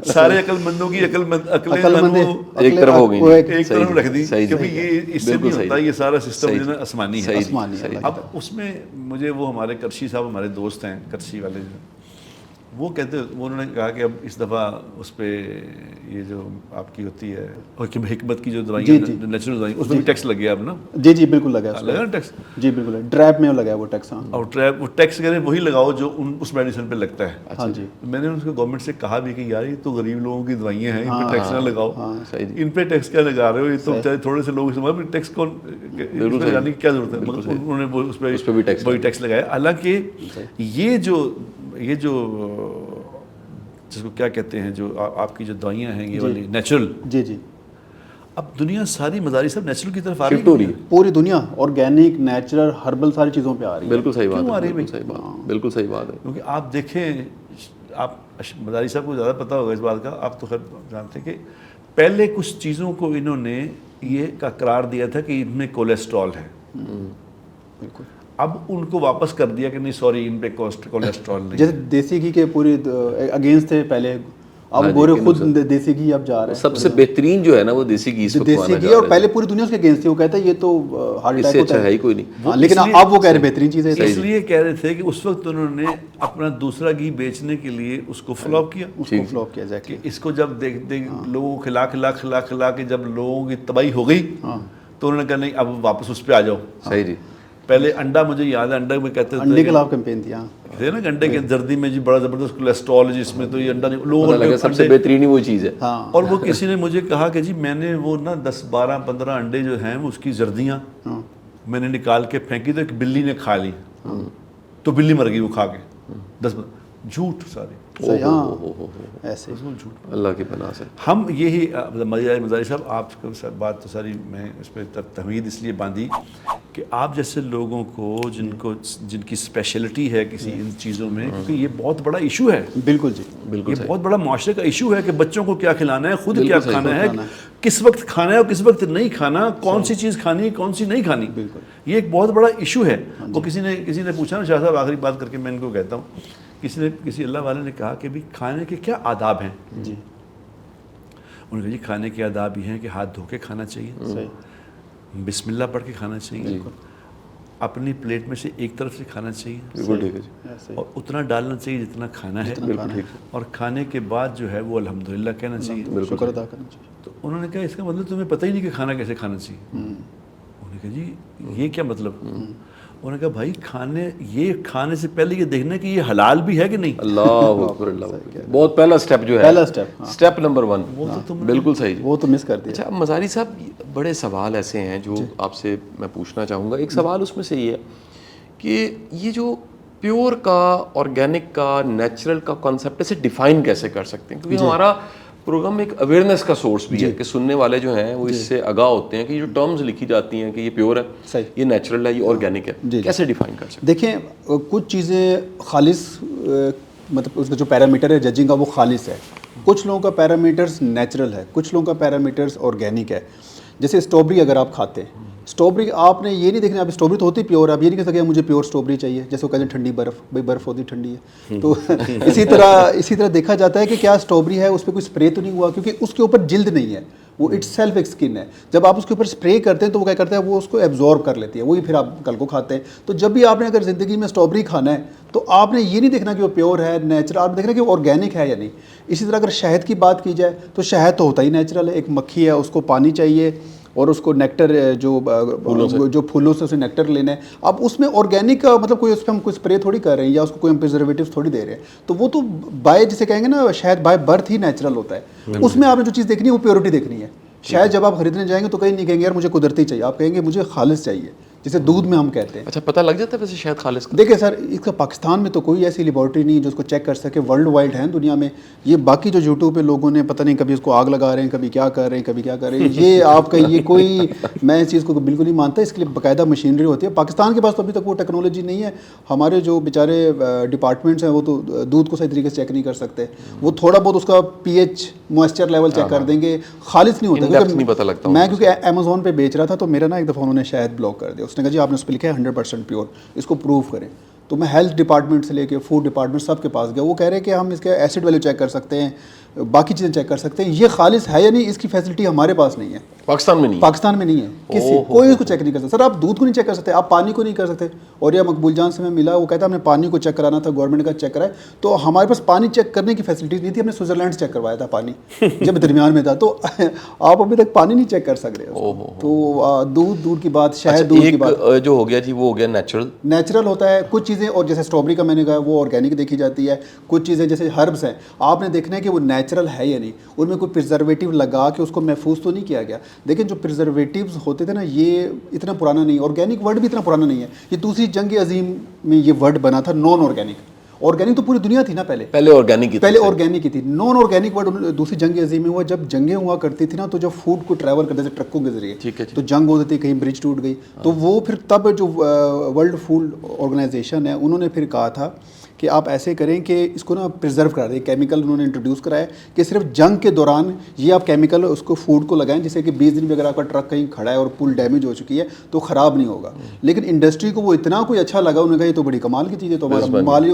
C: سارے عقل مندوں کی عقل
A: ایک طرف ہو گئی،
C: ایک طرف رکھ دی کہ یہ اس سے نہیں ہوتا. یہ سارا سسٹم جو ہے آسمانی ہے. اب اس میں مجھے وہ ہمارے کرشی صاحب ہمارے دوست ہیں کرشی والے، وہ کہتے انہوں نے کہا کہ اب اس دفعہ اس پہ یہ جو آپ کی ہوتی ہے حکمت کی جو دوائیاں نیچرل دوائیں اس پہ بھی ٹیکس لگ گیا اب نا.
B: جی بالکل لگا ہے
C: لگا نا ٹیکس.
B: جی بالکل ڈریپ میں لگا ہے وہ ٹیکس. ہاں
C: اور ٹریپ وہ ٹیکس کہہ رہے ہیں وہی لگاؤ جو اس میڈیسن پہ لگتا ہے.
B: ہاں جی
C: میں نے ان کو گورنمنٹ سے کہا بھی کہ یار یہ تو غریب لوگوں کی دوائیاں ہیں, ان پہ ٹیکس نہ لگاؤ. ان پہ ٹیکس کیا لگا رہے ہو, یہ تو بیچارے تھوڑے سے لوگ استعمال ٹیکس کون لگانے کی کیا ضرورت ہے. مطلب انہوں نے اس پہ بھی ٹیکس لگایا. حالانکہ یہ جو جس کو کیا کہتے ہیں جو آپ کی جو دوائیاں ہیں یہ والی نیچرل,
B: جی
C: اب دنیا ساری مدارس سب نیچرل کی طرف آ رہی ہے.
B: پوری دنیا آرگینک نیچرل ہربل ساری چیزوں پہ آ رہی ہے.
A: بالکل صحیح بات ہے, بالکل صحیح بات ہے.
C: کیونکہ آپ دیکھیں, آپ مداری صاحب کو زیادہ پتہ ہوگا اس بات کا, آپ تو خیر جانتے ہیں کہ پہلے کچھ چیزوں کو انہوں نے یہ کا قرار دیا تھا کہ ان میں کولیسٹرول ہے.
B: بالکل.
C: اب ان کو واپس کر دیا کہ نہیں سوری ان پہ کولیسٹرول نہیں.
B: جیسے دیسی گھی کے پوری اگینسٹ تھے پہلے, اب گورے خود دیسی گھی اب جا رہے ہیں.
A: سب سے بہترین جو ہے نا وہ دیسی گھی.
B: دیسی گھی, اور پہلے پوری دنیا اس کے اگینسٹ تھی. وہ کہتا ہے یہ تو ہارٹ اٹیک ہوتا ہے ہی کوئی نہیں, لیکن اب وہ کہہ رہے بہترین چیز ہے. اس
C: لیے کہہ رہے تھے کہ اس وقت انہوں نے اپنا دوسرا گھی بیچنے کے لیے اس کو فلاپ کیا. اس کو جب لوگوں کو کھلا کے جب لوگوں کی تباہی ہو گئی تو انہوں نے کہا نہیں اب واپس اس پہ آ جاؤ.
A: صحیح جی.
C: پہلے انڈا, مجھے یاد ہے انڈا میں کہتے
B: انڈے کے خلاف کیمپین تھی
C: تھے نا, انڈے کے زردی میں جی بڑا زبردست کولیسٹرول ہے جس میں, تو یہ انڈا نہیں, لوگوں
A: نے سب سے بہترین ہی وہ چیز ہے.
C: اور وہ کسی نے مجھے کہا کہ جی میں نے وہ نا 10 12 15 انڈے جو ہیں اس کی زردیاں میں نے نکال کے پھینکی تو ایک بلی نے کھا لی, تو بلی مر گئی وہ کھا کے. 10 جھوٹ سارے
B: ایسے
C: جھوٹ.
A: اللہ کی پناہ سے
C: ہم یہی مزاری صاحب آپ کو بات تو ساری میں اس پہ تمہید اس لیے باندھی کہ آپ جیسے لوگوں کو جن کی اسپیشلٹی ہے کسی ان چیزوں میں, کیونکہ یہ بہت بڑا ایشو ہے.
B: بالکل جی,
C: بالکل یہ بہت بڑا معاشرے کا ایشو ہے کہ بچوں کو کیا کھلانا ہے, خود کیا کھانا ہے, کس وقت کھانا ہے اور کس وقت نہیں کھانا, کون سی چیز کھانی ہے کون سی نہیں کھانی. یہ ایک بہت بڑا ایشو ہے. وہ کسی نے پوچھا نا, شاہ صاحب آخری بات کر کے میں ان کو کہتا ہوں, کسی اللہ والے نے کہا کہ بھی کھانے کے کیا آداب ہیں.
B: جی
C: انہوں نے کہا جی کھانے کے آداب یہ ہیں کہ ہاتھ دھو کے کھانا چاہیے, بسم اللہ پڑھ کے کھانا چاہیے, اپنی پلیٹ میں سے ایک طرف سے کھانا چاہیے اور اتنا ڈالنا چاہیے جتنا کھانا ہے, اور کھانے کے بعد جو ہے وہ الحمدللہ کہنا چاہیے,
B: شکر ادا کرنا چاہیے.
C: تو انہوں نے کہا اس کا مطلب تمہیں پتہ ہی نہیں کہ کھانا کیسے کھانا چاہیے. انہوں نے کہا جی یہ کیا مطلب. انہوں نے کہا بھائی کھانے سے پہلے یہ دیکھنا کہ یہ حلال بھی ہے کہ نہیں.
A: اللہ اکبر, بہت پہلا سٹیپ جو ہے, سٹیپ نمبر 1. بالکل صحیح,
B: وہ تو مس کر دیا.
A: اچھا مزاری صاحب, بڑے سوال ایسے ہیں جو آپ سے میں پوچھنا چاہوں گا. ایک سوال اس میں سے یہ ہے کہ یہ جو پیور کا, آرگینک کا, نیچرل کا کانسیپٹ اسے ڈیفائن کیسے کر سکتے ہیں, کیونکہ ہمارا پروگرام ایک اویئرنیس کا سورس بھی ہے کہ سننے والے جو ہیں وہ اس سے آگاہ ہوتے ہیں کہ جو ٹرمز لکھی جاتی ہیں کہ یہ پیور ہے, یہ نیچرل ہے, یہ آرگینک ہے, کیسے ڈیفائن کر سکتے ہیں.
B: دیکھیں کچھ چیزیں خالص, مطلب اس کا جو پیرامیٹر ہے ججنگ کا وہ خالص ہے. کچھ لوگوں کا پیرامیٹرز نیچرل ہے, کچھ لوگوں کا پیرامیٹرز آرگینک ہے. جیسے اسٹرابری اگر آپ کھاتے ہیں, اسٹرابری آپ نے یہ نہیں دیکھنا اب اسٹرابری تو ہوتی پیور, آپ یہ نہیں کہہ سکتے مجھے پیور اسٹرابری چاہیے, جیسے وہ کہتے ہیں ٹھنڈی برف, بھائی برف ہوتی ٹھنڈی ہے. تو اسی طرح دیکھا جاتا ہے کہ کیا اسٹرابری ہے اس پہ کوئی اسپرے تو نہیں ہوا, کیونکہ اس کے اوپر جلد نہیں ہے, وہ اٹ سیلف ایک اسکن ہے. جب آپ اس کے اوپر اسپرے کرتے ہیں تو وہ کیا کرتا ہے, وہ اس کو ایبزارب کر لیتی ہے, وہی پھر آپ کل کو کھاتے ہیں. تو جب بھی آپ نے اگر زندگی میں اسٹرابری کھانا ہے تو آپ نے یہ نہیں دیکھنا کہ وہ پیور ہے نیچرل, آپ دیکھنا کہ وہ آرگینک ہے یا نہیں. اسی طرح اگر شہد کی بات کی جائے تو شہد تو ہوتا ہی نیچرل ہے, ایک مکھی ہے اس کو پانی چاہیے اور اس کو نیکٹر جو پھولوں سے اسے نیکٹر لینا ہے. اب اس میں آرگینک کا مطلب کوئی اس پہ ہم کوئی اسپرے تھوڑی کر رہے ہیں یا اس کو کوئی ہم پریزرویٹیوز تھوڑی دے رہے ہیں. تو وہ تو بائی جسے کہیں گے نا, شاید بائی برتھ ہی نیچرل ہوتا ہے. اس میں آپ نے جو چیز دیکھنی ہے وہ پیورٹی دیکھنی ہے. شاید جب آپ خریدنے جائیں گے تو کہیں نہیں کہیں گے یار مجھے قدرتی چاہیے, آپ کہیں گے مجھے خالص چاہیے, جیسے دودھ میں ہم کہتے ہیں.
A: اچھا پتہ لگ جاتا ہے ویسے شاید خالص کا.
B: دیکھیں سر, اس کا پاکستان میں تو کوئی ایسی لیبارٹری نہیں جو اس کو چیک کر سکے, ورلڈ وائڈ ہیں دنیا میں. یہ باقی جو یوٹیوب پہ لوگوں نے پتہ نہیں کبھی اس کو آگ لگا رہے ہیں, کبھی کیا کر رہے ہیں, کبھی کیا کر رہے ہیں, یہ آپ کا یہ کوئی, میں اس چیز کو بالکل نہیں مانتا. اس کے لیے باقاعدہ مشینری ہوتی ہے. پاکستان کے پاس تو ابھی تک وہ ٹیکنالوجی نہیں ہے. ہمارے جو بیچارے ڈپارٹمنٹس ہیں وہ تو دودھ کو صحیح طریقے سے چیک نہیں کر سکتے. وہ تھوڑا بہت اس کا P H moisture level check کر دیں گے, خالص نہیں ہوتا. میں کیونکہ امیزون پہ بیچ رہا تھا تو میرا نا ایک دفعہ انہوں نے شاید بلاک کر دیا. اس نے کہا جی آپ نے اس پہ لکھا ہے 100% پیور, اس کو پروف کریں. تو میں ہیلتھ ڈپارٹمنٹ سے لے کے فوڈ ڈپارٹمنٹ سب کے پاس گیا. وہ کہہ رہے ہیں کہ ہم اس کے ایسڈ ویلیو چیک کر سکتے ہیں, باقی چیزیں چیک کر سکتے ہیں, یہ خالص ہے یا نہیں اس کی فیسلٹی ہمارے پاس نہیں ہے.
A: پاکستان میں نہیں,
B: پاکستان میں نہیں ہے, کسی کوئی اس کو چیک نہیں کر سکتا. سر آپ دودھ کو نہیں چیک کر سکتے, آپ پانی کو نہیں کر سکتے. اور یہ مقبول جان سے میں ملا, وہ کہتا ہم نے پانی کو چیک کرانا تھا, گورنمنٹ کا چیک کرائے, تو ہمارے پاس پانی چیک کرنے کی فیسلٹیز نہیں تھی, ہم نے سوئٹزرلینڈ سے چیک کروایا تھا پانی جب درمیان میں تھا. تو آپ ابھی تک پانی نہیں چیک کر سک رہے. تو دودھ کی بات, شہد دودھ کی بات
A: جو ہو گیا جی وہ ہو گیا
B: نیچرل ہوتا ہے. کچھ چیزیں اور جیسے اسٹرابری کا میں نے کہا وہ آرگینک دیکھی جاتی ہے. کچھ چیزیں جیسے ہربس ہیں, آپ نے دیکھنا ہے کہ وہ نیچرل ہے یا نہیں, ان میں کوئی پرزرویٹو لگا کے اس کو محفوظ تو نہیں کیا گیا. لیکن جو پرزرویٹیوز ہوتے تھے نا, یہ اتنا پرانا نہیں, آرگینک ورڈ بھی اتنا پرانا نہیں ہے. یہ دوسری جنگ عظیم میں یہ ورڈ بنا تھا, نان آرگینک. آرگینک تو پوری دنیا تھی نا پہلے آرگینک کی تھی. نان آرگینک ورڈ دوسری جنگ عظیم میں ہوا, جب جنگیں ہوا کرتی تھی نا, تو جب فوڈ کو ٹریول کرتے تھے ٹرکوں کے ذریعے, تو جنگ ہوتی تھی, کہیں برج ٹوٹ گئی, تو وہ پھر تب جو ورلڈ فوڈ آرگنائزیشن ہے انہوں نے پھر کہا تھا کہ آپ ایسے کریں کہ اس کو نا پرزرو کرا دیں. کیمیکل انہوں نے انٹروڈیوس کرایا کہ صرف جنگ کے دوران یہ آپ کیمیکل اس کو فوڈ کو لگائیں, جیسے کہ 20 دن بھی اگر آپ کا ٹرک کہیں کھڑا ہے اور پل ڈیمیج ہو چکی ہے تو خراب نہیں ہوگا. لیکن انڈسٹری کو وہ اتنا کوئی اچھا لگا, انہوں نے کہا یہ تو بڑی کمال کی چیز ہے, تو ہمارا مالی,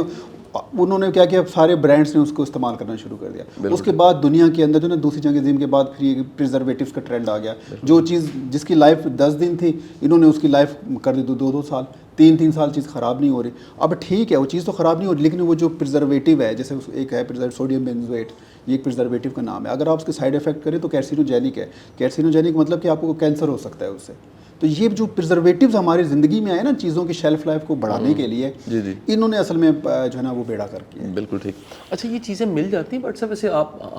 B: انہوں نے کیا کیا سارے برانڈس نے اس کو استعمال کرنا شروع کر دیا. اس کے بعد دنیا کے اندر جو نا دوسری جنگ عظیم کے بعد پھر یہ پرزرویٹیوس کا ٹرینڈ آ گیا. جو چیز جس کی لائف 10 دن تھی, انہوں نے اس کی لائف کر دی 2 سال, 3 سال چیز خراب نہیں ہو رہی. اب ٹھیک ہے وہ چیز تو خراب نہیں ہو رہی, لیکن وہ جو پرزرویٹیو ہے, جیسے ایک ہے سوڈیم بینزویٹ, یہ ایک پرزرویٹیو کا نام ہے. اگر آپ اس کے سائڈ افیکٹ کریں تو کیرسینوجینک ہے. کیرسینوجینک مطلب کہ آپ کو کینسر ہو سکتا ہے اس سے. تو یہ جو پرزرویٹیوز ہماری زندگی میں آئے نا, چیزوں کی شیلف لائف کو بڑھانے کے لیے, انہوں نے اصل میں جو ہے نا وہ بیڑا کر کیا.
A: بالکل ٹھیک. اچھا یہ چیزیں مل جاتی ہیں بٹ صاحب, ویسے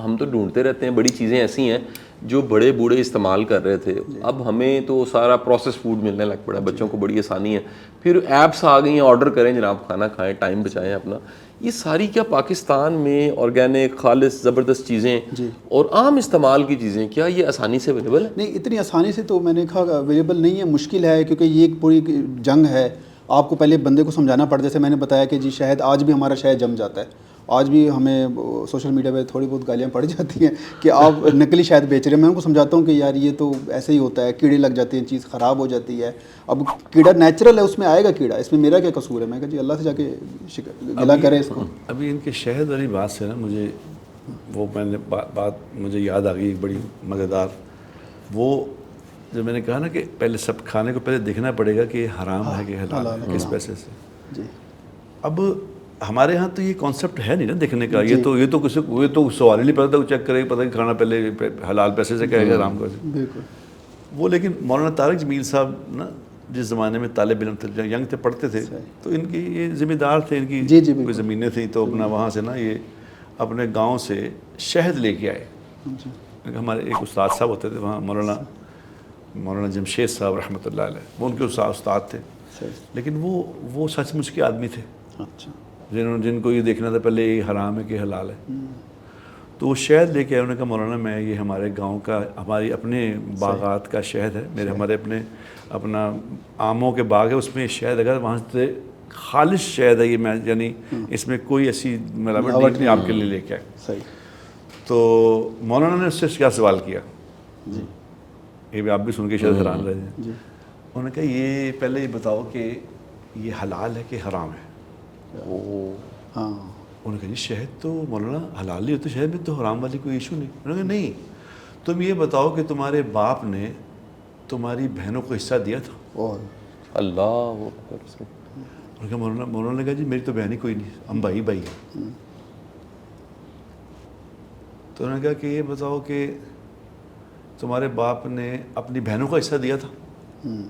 A: ہم تو ڈھونڈتے رہتے ہیں, بڑی چیزیں ایسی ہیں جو بڑے بوڑھے استعمال کر رہے تھے, اب ہمیں تو سارا پروسیس فوڈ ملنے لگ پڑا, بچوں کو بڑی آسانی ہے, پھر ایپس آ گئی ہیں, آرڈر کریں جناب, کھانا کھائیں, ٹائم بچائیں اپنا. یہ ساری کیا پاکستان میں آرگینک خالص زبردست چیزیں اور عام استعمال کی چیزیں, کیا یہ آسانی سے اویلیبل ہے؟
B: نہیں, اتنی آسانی سے تو میں نے کہا اویلیبل نہیں ہے, مشکل ہے, کیونکہ یہ ایک پوری جنگ ہے. آپ کو پہلے بندے کو سمجھانا پڑتا ہے. جیسے میں نے بتایا کہ جی شہد, آج بھی ہمارا شہد جم جاتا ہے, آج بھی ہمیں سوشل میڈیا پہ تھوڑی بہت گالیاں پڑ جاتی ہیں کہ آپ نقلی شہد بیچ رہے ہیں. میں ان کو سمجھاتا ہوں کہ یار یہ تو ایسے ہی ہوتا ہے, کیڑے لگ جاتے ہیں, چیز خراب ہو جاتی ہے. اب کیڑا نیچرل ہے, اس میں آئے گا کیڑا, اس میں میرا کیا قصور ہے؟ میں کہا جی اللہ سے جا کے گلا کرے اس کو.
C: ابھی ان کے شہد والی بات سے نا مجھے وہ میں نے بات مجھے یاد آ گئی ایک بڑی مزیدار. وہ جب میں نے کہا نا کہ پہلے سب کھانے کو پہلے دیکھنا پڑے گا کہ یہ حرام ہے کہ حلال ہے, کس پیسے سے.
B: جی
C: اب ہمارے ہاں تو یہ کانسیپٹ ہے نہیں نا دیکھنے کا. یہ تو کسی یہ تو سوال ہی نہیں پتا تھا, چیک کرے پتہ کہ کھانا پہلے حلال پیسے سے کہے گا حرام کا.
B: بالکل.
C: وہ لیکن مولانا طارق جمیل صاحب نا جس زمانے میں طالب علم تھے, ینگ تھے, پڑھتے تھے, تو ان کی یہ ذمہ دار تھے, ان کی کوئی زمینیں تھیں, تو اپنا وہاں سے نا یہ اپنے گاؤں سے شہد لے کے آئے. ہمارے ایک استاد صاحب ہوتے تھے وہاں, مولانا جمشید صاحب رحمۃ اللہ علیہ, وہ ان کے استاد تھے, لیکن وہ سچ مچ کے آدمی تھے.
B: اچھا.
C: جن کو یہ دیکھنا تھا پہلے یہ حرام ہے کہ حلال ہے. تو وہ شہد لے کے آئے. انہوں نے کہا مولانا میں یہ ہمارے گاؤں کا, ہماری اپنے باغات کا شہد ہے, ہمارے اپنا آموں کے باغ ہے, اس میں شہد اگر وہاں سے خالص شہد ہے یہ, میں یعنی اس میں کوئی ایسی ملاوٹ نہیں, آپ کے لیے لے کے آئے.
B: صحیح.
C: تو مولانا نے اس سے کیا سوال کیا, یہ بھی آپ بھی سن کے شاید حیران رہے ہیں. انہوں نے کہا یہ پہلے یہ بتاؤ کہ یہ حلال ہے کہ حرام ہے.
B: ہاں.
C: انہوں نے کہا جی شہد تو مولانا حلال ہی ہوتا ہے, شہد میں تو حرام والی کوئی ایشو نہیں. انہوں نے کہا نہیں, تم یہ بتاؤ کہ تمہارے باپ نے تمہاری بہنوں کو حصہ دیا تھا؟
A: اللہ.
C: انہوں نے کہا مولانا نے کہا جی میری تو بہن ہی کوئی نہیں, ہم بھائی ہیں. تو انہوں نے کہا کہ یہ بتاؤ کہ تمہارے باپ نے اپنی بہنوں کا حصہ دیا تھا؟ انہوں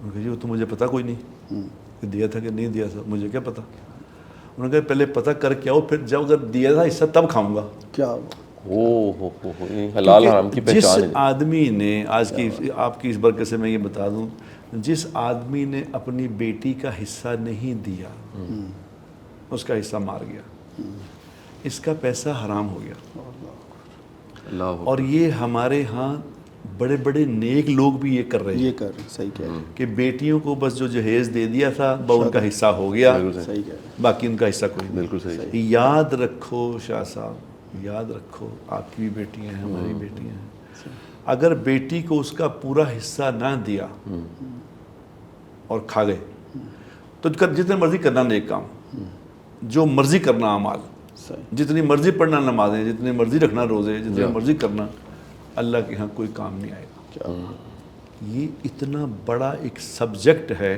C: نے کہا جی وہ تو مجھے پتہ کوئی نہیں کہ دیا تھا کہ نہیں دیا تھا, مجھے کیا پتہ. انہوں نے کہا پہلے پتہ کر کے آؤ, پھر جب اگر دیا تھا حصہ تب کھاؤں گا.
B: کیا
A: حلال حرام کی پہچان ہے.
C: جس آدمی نے آج کی آپ کی اس برکت سے میں یہ بتا دوں, جس آدمی نے اپنی بیٹی کا حصہ نہیں دیا, اس کا حصہ مار گیا, اس کا پیسہ حرام ہو گیا. اور یہ ہمارے ہاں بڑے بڑے نیک لوگ بھی یہ کر رہے ہیں.
B: صحیح کہہ رہے ہیں
C: کہ بیٹیوں کو بس جو جہیز دے دیا تھا وہ ان کا حصہ ہو گیا,
B: صحیح کہہ رہے ہیں.
C: باقی ان کا حصہ کوئی نہیں.
A: بالکل صحیح.
C: یاد رکھو شاہ صاحب, یاد رکھو, آپ کی بھی بیٹیاں ہیں, ہماری بیٹیاں ہیں. اگر بیٹی کو اس کا پورا حصہ نہ دیا اور کھا گئے, تو جتنے مرضی کرنا نیک کام، جو مرضی کرنا اعمال،
B: صحیح،
C: جتنی مرضی پڑھنا نمازیں، جتنے مرضی رکھنا روزے، جتنے مرضی کرنا، اللہ کے ہاں کوئی کام نہیں آئے گا. یہ اتنا بڑا ایک سبجیکٹ ہے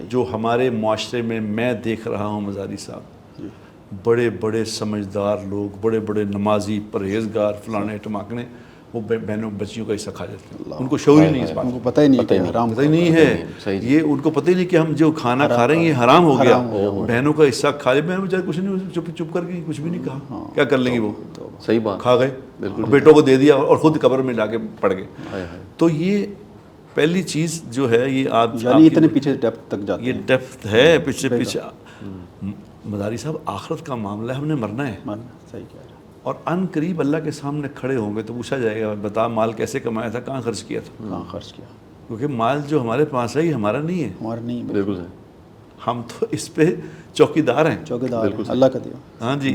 C: جو ہمارے معاشرے میں دیکھ رہا ہوں مزاری صاحب، بڑے بڑے سمجھدار لوگ، بڑے بڑے نمازی پرہیزگار فلانے ٹماکنے، وہ بہنوں بچیوں کا حصہ کھا جاتے ہیں. ان کو شعور ہی نہیں اس بات
B: ان کو پتہ ہی نہیں کہ حرام
C: پتہ ہی نہیں ہے، یہ ان کو پتہ ہی نہیں کہ ہم جو کھانا کھا رہے ہیں یہ حرام ہو گیا. بہنوں کا حصہ کھا لے، بہن بیچارے کچھ نہیں، چپ کر کے کچھ بھی نہیں کہا، کیا کر لیں گی وہ،
A: صحیح بات.
C: کھا گئے، بیٹوں کو دے دیا اور خود قبر میں جا کے پڑ گئے. تو یہ پہلی چیز جو ہے یہ آپ
B: یعنی اتنے پیچھے ڈیپتھ تک جاتے
C: یہ
B: ہیں.
C: ڈیپتھ ہے پیچھے. مداری صاحب آخرت کا معاملہ ہے، ہم نے مرنا ہے،
B: صحیح کہہ رہے ہیں.
C: اور ان قریب اللہ کے سامنے کھڑے ہوں گے تو پوچھا جائے گا بتا مال کیسے کمایا تھا، کہاں خرچ کیا تھا.
B: کہاں خرچ کیا؟
C: کیونکہ مال جو ہمارے پاس ہے یہ ہمارا نہیں ہے،
B: ہمارا نہیں،
A: بالکل صحیح.
C: ہم تو اس پہ چوکی دار ہیں.
B: چوکیدار اللہ کا دیا.
C: ہاں جی،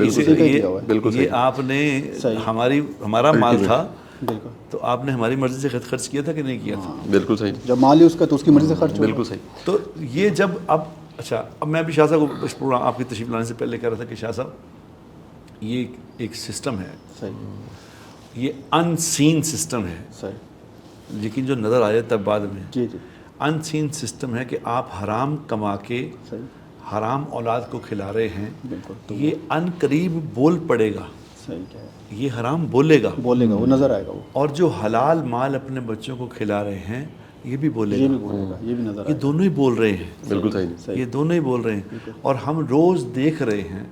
A: بالکل
C: یہ آپ نے ہمارا مال تھا
B: بالکل.
C: تو آپ نے ہماری مرضی سے خرچ کیا تھا کہ نہیں کیا تھا.
A: بالکل صحیح.
B: جب مال ہی اس کا تو اس کی مرضی سے خرچ ہو.
A: بالکل صحیح.
C: تو یہ جب اچھا اب میں بھی شاہ صاحب کو اس پروگرام آپ کی تشریف لانے سے پہلے کہہ رہا تھا کہ شاہ صاحب یہ ایک سسٹم ہے،
B: صحیح،
C: یہ ان سین سسٹم ہے،
B: صحیح،
C: لیکن جو نظر آ جاتا ہے بعد میں.
B: جی جی،
C: ان سین سسٹم ہے کہ آپ حرام کما کے
B: صحیح،
C: حرام اولاد کو کھلا رہے ہیں،
B: بالکل.
C: یہ ان قریب بول پڑے گا،
B: صحیح کہہ رہے ہیں.
C: یہ حرام بولے گا،
B: وہ نظر آئے گا وہ.
C: اور جو حلال مال اپنے بچوں کو کھلا رہے ہیں یہ بھی بولے
B: یہ
C: گا،
B: بھی بولے گا، یہ بھی نظر
C: یہ
B: آئے گا.
C: دونوں ہی بول رہے ہیں.
A: بالکل صحیح.
C: یہ دونوں ہی بول رہے ہیں، اور ہم روز دیکھ رہے ہیں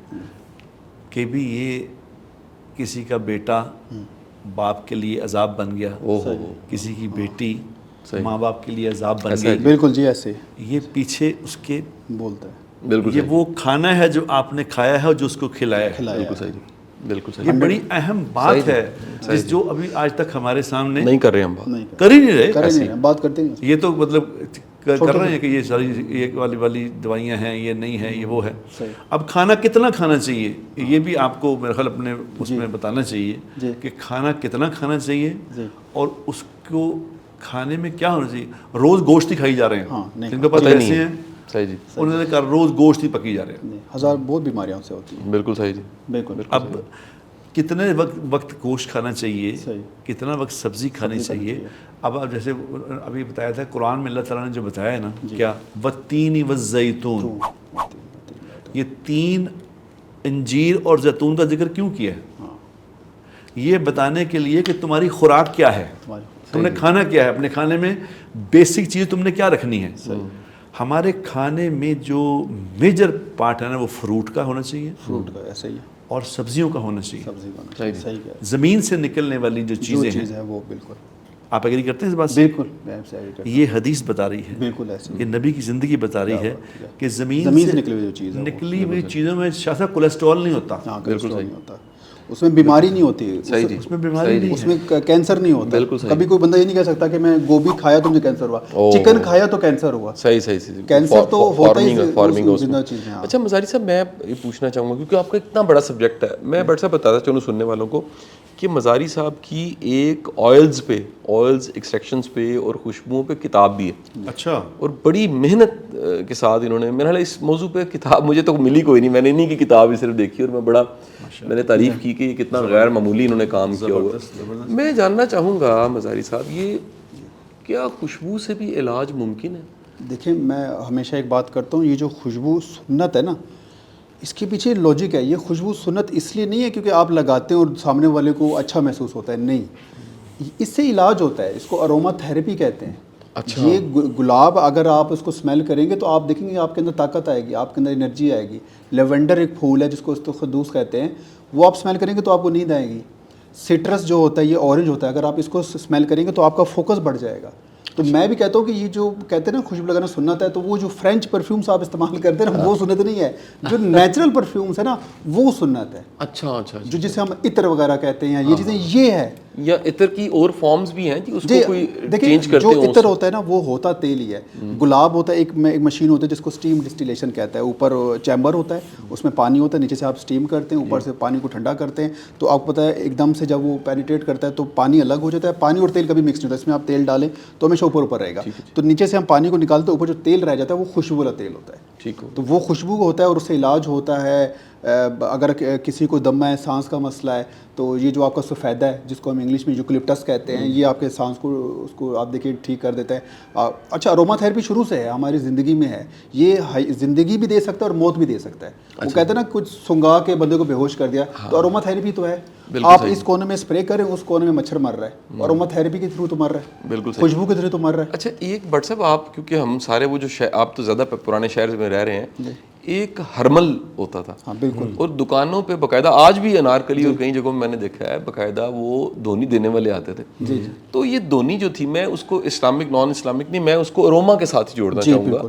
C: کہ بھی یہ کسی کا بیٹا باپ کے لیے عذاب بن گیا، کسی کی بیٹی ماں باپ کے لیے عذاب بن گئی.
B: بالکل جی، ایسے
C: یہ پیچھے اس کے
B: بولتا ہے.
A: بالکل
C: یہ وہ کھانا ہے جو آپ نے کھایا ہے اور جو اس کو کھلایا ہے.
A: بالکل صحیح. بالکل صحیح.
C: یہ بڑی اہم بات ہے جس جو ابھی آج تک ہمارے سامنے
A: نہیں کر رہے ہم بات.
B: نہیں
C: کر ہی نہیں رہے.
B: کریں، بات کرتے ہیں.
C: یہ تو مطلب کر رہے ہیں کہ یہ ساری یہ والی دوائیاں ہیں، یہ نہیں ہے، یہ وہ ہے. اب کھانا کتنا کھانا چاہیے یہ بھی آپ کو میرے خیال اپنے اس میں بتانا چاہیے کہ کھانا کتنا کھانا چاہیے، اور اس کو کھانے میں کیا ہونا چاہیے. روز گوشت ہی کھائی جا رہے ہیں، جن کے پاس ایسے ہیں
A: صحیح جی،
C: انہوں نے کہا روز گوشت ہی پکی جا رہے ہیں.
B: ہزار بہت بیماریاں سے ہوتی ہیں.
A: بالکل صحیح جی.
B: بالکل.
C: اب کتنے وقت گوشت کھانا چاہیے، کتنا وقت سبزی کھانی چاہیے. اب جیسے ابھی بتایا تھا قرآن میں اللہ تعالیٰ نے جو بتایا ہے نا، کیا والتین والزیتون، یہ تین انجیر اور زیتون کا ذکر کیوں کیا ہے؟ یہ بتانے کے لیے کہ تمہاری خوراک کیا ہے، تم نے کھانا کیا ہے، اپنے کھانے میں بیسک چیز تم نے کیا رکھنی ہے. ہمارے کھانے میں جو میجر پارٹ ہے نا وہ فروٹ کا ہونا چاہیے،
B: فروٹ کا ایسے ہی،
C: اور سبزیوں کا ہونا چاہیے.
B: سبزی کا ہونا چاہیے. صحیح ہے.
C: زمین سے نکلنے والی جو چیزیں
B: ہے وہ بالکل.
C: آپ ایگری کرتے ہیں اس بات سے؟
B: بالکل.
C: یہ حدیث بتا رہی ہے،
B: بالکل ایسے.
C: یہ نبی کی زندگی بتا رہی ہے کہ زمین سے نکلی ہوئی چیزوں میں شاید کولیسٹرول نہیں ہوتا.
B: بالکل نہیں ہوتا، اس میں بیماری نہیں ہوتی.
C: اس میں بیماری نہیں،
B: اس میں کینسر نہیں ہوتا. کبھی کوئی بندہ یہ نہیں کہہ سکتا کہ میں گوبھی کھایا تو مجھے کینسر ہوا، چکن کھایا تو کینسر ہوا.
A: صحیح.
B: کینسر تو ہوتا ہی
A: زندہ چیز ہے. اچھا مزاری صاحب، میں یہ پوچھنا چاہوں گا کیونکہ آپ کا اتنا بڑا سبجیکٹ ہے، میں بٹ صاحب بتاتا چلوں سننے والوں کو کہ مزاری صاحب کی ایک آئلز ایکسٹریکشنز پہ اور خوشبوؤں پہ کتاب بھی ہے.
C: اچھا.
A: اور بڑی محنت کے ساتھ انہوں نے، میرا اس موضوع پہ کتاب مجھے تو ملی کوئی نہیں، میں نے انہیں کی کتاب ہی صرف دیکھی اور میں نے تعریف کی کہ یہ کتنا غیر معمولی انہوں نے کام کیا ہوا. میں جاننا چاہوں گا مزاری صاحب، یہ کیا خوشبو سے بھی علاج ممکن ہے؟
B: دیکھیں، میں ہمیشہ ایک بات کرتا ہوں، یہ جو خوشبو سنت ہے نا، اس کے پیچھے لاجک ہے. یہ خوشبو سنت اس لیے نہیں ہے کیونکہ آپ لگاتے ہیں اور سامنے والے کو اچھا محسوس ہوتا ہے، نہیں، اس سے علاج ہوتا ہے. اس کو اروما تھیراپی کہتے ہیں.
A: اچھا.
B: یہ گلاب اگر آپ اس کو اسمیل کریں گے تو آپ دیکھیں گے آپ کے اندر طاقت آئے گی، آپ کے اندر انرجی آئے گی. لیونڈر ایک پھول ہے جس کو استخدوس کہتے ہیں، وہ آپ اسمیل کریں گے تو آپ کو نیند آئے گی. سٹرس جو ہوتا ہے یہ اورنج ہوتا ہے، اگر آپ اس کو اسمیل کریں گے تو آپ کا فوکس بڑھ جائے گا. تو میں بھی کہتا ہوں کہ یہ جو کہتے ہیں نا خوشبو لگانا سنت ہے، تو وہ جو فرینچ پرفیومس آپ استعمال کرتے ہیں نا وہ سنت نہیں ہے. جو نیچرل پرفیومس ہے نا وہ سنت ہے.
A: اچھا.
B: جو جسے ہم عطر وغیرہ کہتے ہیں یہ چیزیں یہ ہے.
A: یا عطر کی اور فارمز بھی ہیں جی اس کو کوئی
B: دیکھیں
A: چینج کرتے
B: جو
A: ہوں
B: عطر ہوتا ہے نا وہ ہوتا تیل ہی ہے. گلاب ہوتا ہے ایک مشین ہوتا ہے جس کو اسٹیم ڈسٹیلیشن کہتا ہے, اوپر چیمبر ہوتا ہے, اس میں پانی ہوتا ہے, نیچے سے آپ اسٹیم کرتے ہیں, اوپر سے پانی کو ٹھنڈا کرتے ہیں, تو آپ کو پتہ ہے ایک دم سے جب وہ پینیٹریٹ کرتا ہے تو پانی الگ ہو جاتا ہے. پانی اور تیل کبھی مکس نہیں ہوتا, اس میں آپ تیل ڈالیں تو ہمیشہ اوپر رہے گا, تو نیچے سے ہم پانی کو نکالتے ہیں, اوپر جو تیل رہ جاتا ہے وہ خوشبو والا تیل ہوتا ہے.
A: ٹھیک ہو,
B: تو وہ خوشبو ہوتا ہے اور اس سے علاج ہوتا ہے. اگر کسی کو دمہ ہے, سانس کا مسئلہ ہے, تو یہ جو آپ کا سفیدہ ہے جس کو ہم انگلش میں یوکلپٹس کہتے ہیں, یہ آپ کے سانس کو اس کو آپ دیکھیے ٹھیک کر دیتا ہے. اچھا اروما تھراپی شروع سے ہے ہماری زندگی میں ہے, یہ زندگی بھی دے سکتا ہے اور موت بھی دے سکتا ہے. وہ کہتے ہیں نا کچھ سنگا کے بندے کو بے ہوش کر دیا, تو اروما تھراپی تو ہے. آپ اس کونے میں اسپرے کریں, اس کونے میں مچھر مر رہا ہے, اروما تھراپی کے تھرو تو مر رہا ہے,
A: بالکل
B: خوشبو کے تھرو تو مر رہا ہے.
A: اچھا ایک بٹ صاحب آپ, کیونکہ ہم سارے وہ جو آپ تو زیادہ پرانے شہر میں رہ رہے ہیں, ایک ہرمل ہوتا تھا.
B: ہاں بالکل.
A: اور دکانوں پہ باقاعدہ آج بھی انارکلی اور کئی جگہوں میں نے دیکھا ہے باقاعدہ وہ دھونی دینے والے آتے تھے. تو یہ دھونی جو تھی, میں اس کو اسلامک نان اسلامک نہیں, میں اس کو اروما کے ساتھ ہی جوڑنا چاہوں گا.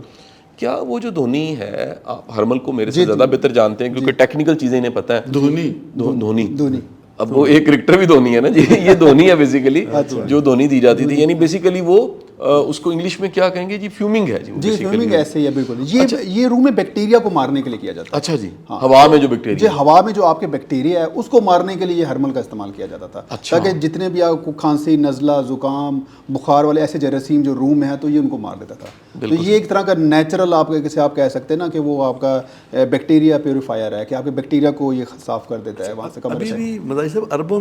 A: کیا وہ جو دھونی ہے, آپ ہرمل کو میرے سے زیادہ بہتر جانتے ہیں کیونکہ ٹیکنیکل چیزیں انہیں پتہ ہے. دھونی اب وہ ایک کرکٹر بھی دھونی ہے نا جی, یہ دھونی ہے بیسیکلی جو دھونی دی جاتی تھی, یعنی بیسیکلی وہ اس کو انگلش میں کیا کہیں گے جی, فیومنگ ہے
B: جی, فیومنگ ایسے ہی ہے بالکل. یہ روح میں بیکٹیریا کو مارنے کے لیے کیا جاتا ہے.
A: اچھا جی, ہوا میں جو بیکٹیریا,
B: جی ہوا میں جو آپ کے بیکٹیریا ہے اس کو مارنے کے لیے یہ ہرمل کا استعمال کیا جاتا تھا, تاکہ جتنے بھی آپ کو کھانسی, نزلہ, زکام, بخار والے ایسے جراثیم جو روم میں ہے تو یہ ان کو مار دیتا تھا. تو یہ ایک طرح کا نیچرل آپ کیسے آپ کہہ سکتے ہیں نا کہ وہ آپ کا بیکٹیریا پیوریفائر ہے, کہ آپ کے بیکٹیریا کو یہ صاف کر دیتا ہے وہاں سے.
C: ابھی بھی مداری صاحب عربوں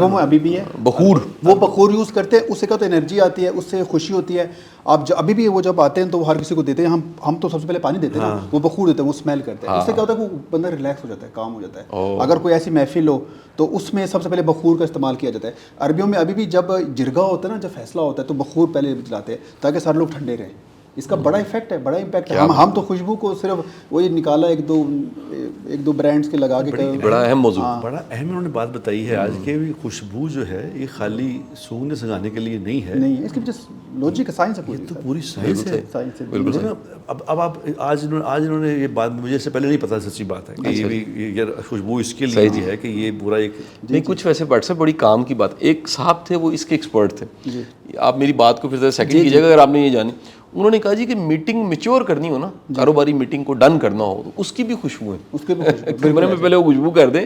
C: میں
B: ابھی بھی ہے
A: بخور,
B: وہ بخور یوز کرتے ہیں, اس سے کیا تو انرجی آتی ہے, اس سے خوشی ہوتی ہے. آپ ابھی بھی وہ جب آتے ہیں تو وہ ہر کسی کو دیتے ہیں, ہم تو سب سے پہلے پانی دیتے ہیں نا, وہ بخور دیتے ہیں, وہ اسمیل کرتے ہیں. اس سے کیا ہوتا ہے وہ بندہ ریلیکس ہو جاتا ہے, کام ہو جاتا ہے. اگر کوئی ایسی محفل ہو تو اس میں سب سے پہلے بخور کا استعمال کیا جاتا ہے. عربیوں میں ابھی بھی جب جرگا ہوتا ہے نا, جب فیصلہ ہوتا ہے تو بخور پہلے جلاتے ہیں تاکہ سارے لوگ ٹھنڈے رہیں. اس کا بڑا افیکٹ ہے, بڑا امپیکٹ ہے. ہم تو خوشبو کو صرف وہی نکالا ایک دو برانڈس کے لگا کے,
A: بڑا اہم موضوع,
C: بڑا اہم انہوں نے بات بتائی ہے آج کے. بھی خوشبو جو ہے یہ خالی سونگنے سنگانے کے لیے نہیں ہے,
B: نہیں, اس کی وجہ لوجک سائنس ہے,
C: تو پوری سائنس ہے.
A: بالکل.
C: اب آپ آج انہوں نے یہ بات مجھے سے پہلے نہیں پتا, سچی بات ہے کہ یہ خوشبو اس کے لیے ہے کہ یہ پورا ایک
A: نہیں. کچھ ویسے واٹس ایپ بڑی کام کی بات, ایک صاحب تھے وہ اس کے ایکسپرٹ تھے. آپ میری بات کو پھر سیکنڈ کیجیے گا اگر آپ نے یہ جانی. انہوں نے کہا جی کہ میٹنگ میچور کرنی ہو نا, کاروباری میٹنگ کو ڈن کرنا ہو, تو اس کی بھی خوشبو ہے.
B: اس کے بھی
A: کمرے میں پہلے وہ خوشبو کر دیں,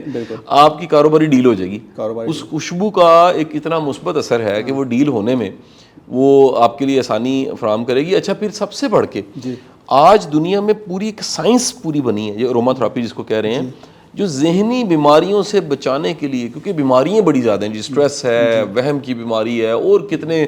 A: آپ کی کاروباری ڈیل ہو جائے گی. اس خوشبو کا ایک اتنا مثبت اثر ہے کہ وہ ڈیل ہونے میں وہ آپ کے لیے آسانی فراہم کرے گی. اچھا پھر سب سے بڑھ کے آج دنیا میں پوری ایک سائنس پوری بنی ہے, یہ اروما تھراپی جس کو کہہ رہے ہیں, جو ذہنی بیماریوں سے بچانے کے لیے, کیونکہ بیماریاں بڑی زیادہ ہیں جی, اسٹریس ہے, وہم کی بیماری ہے, اور کتنے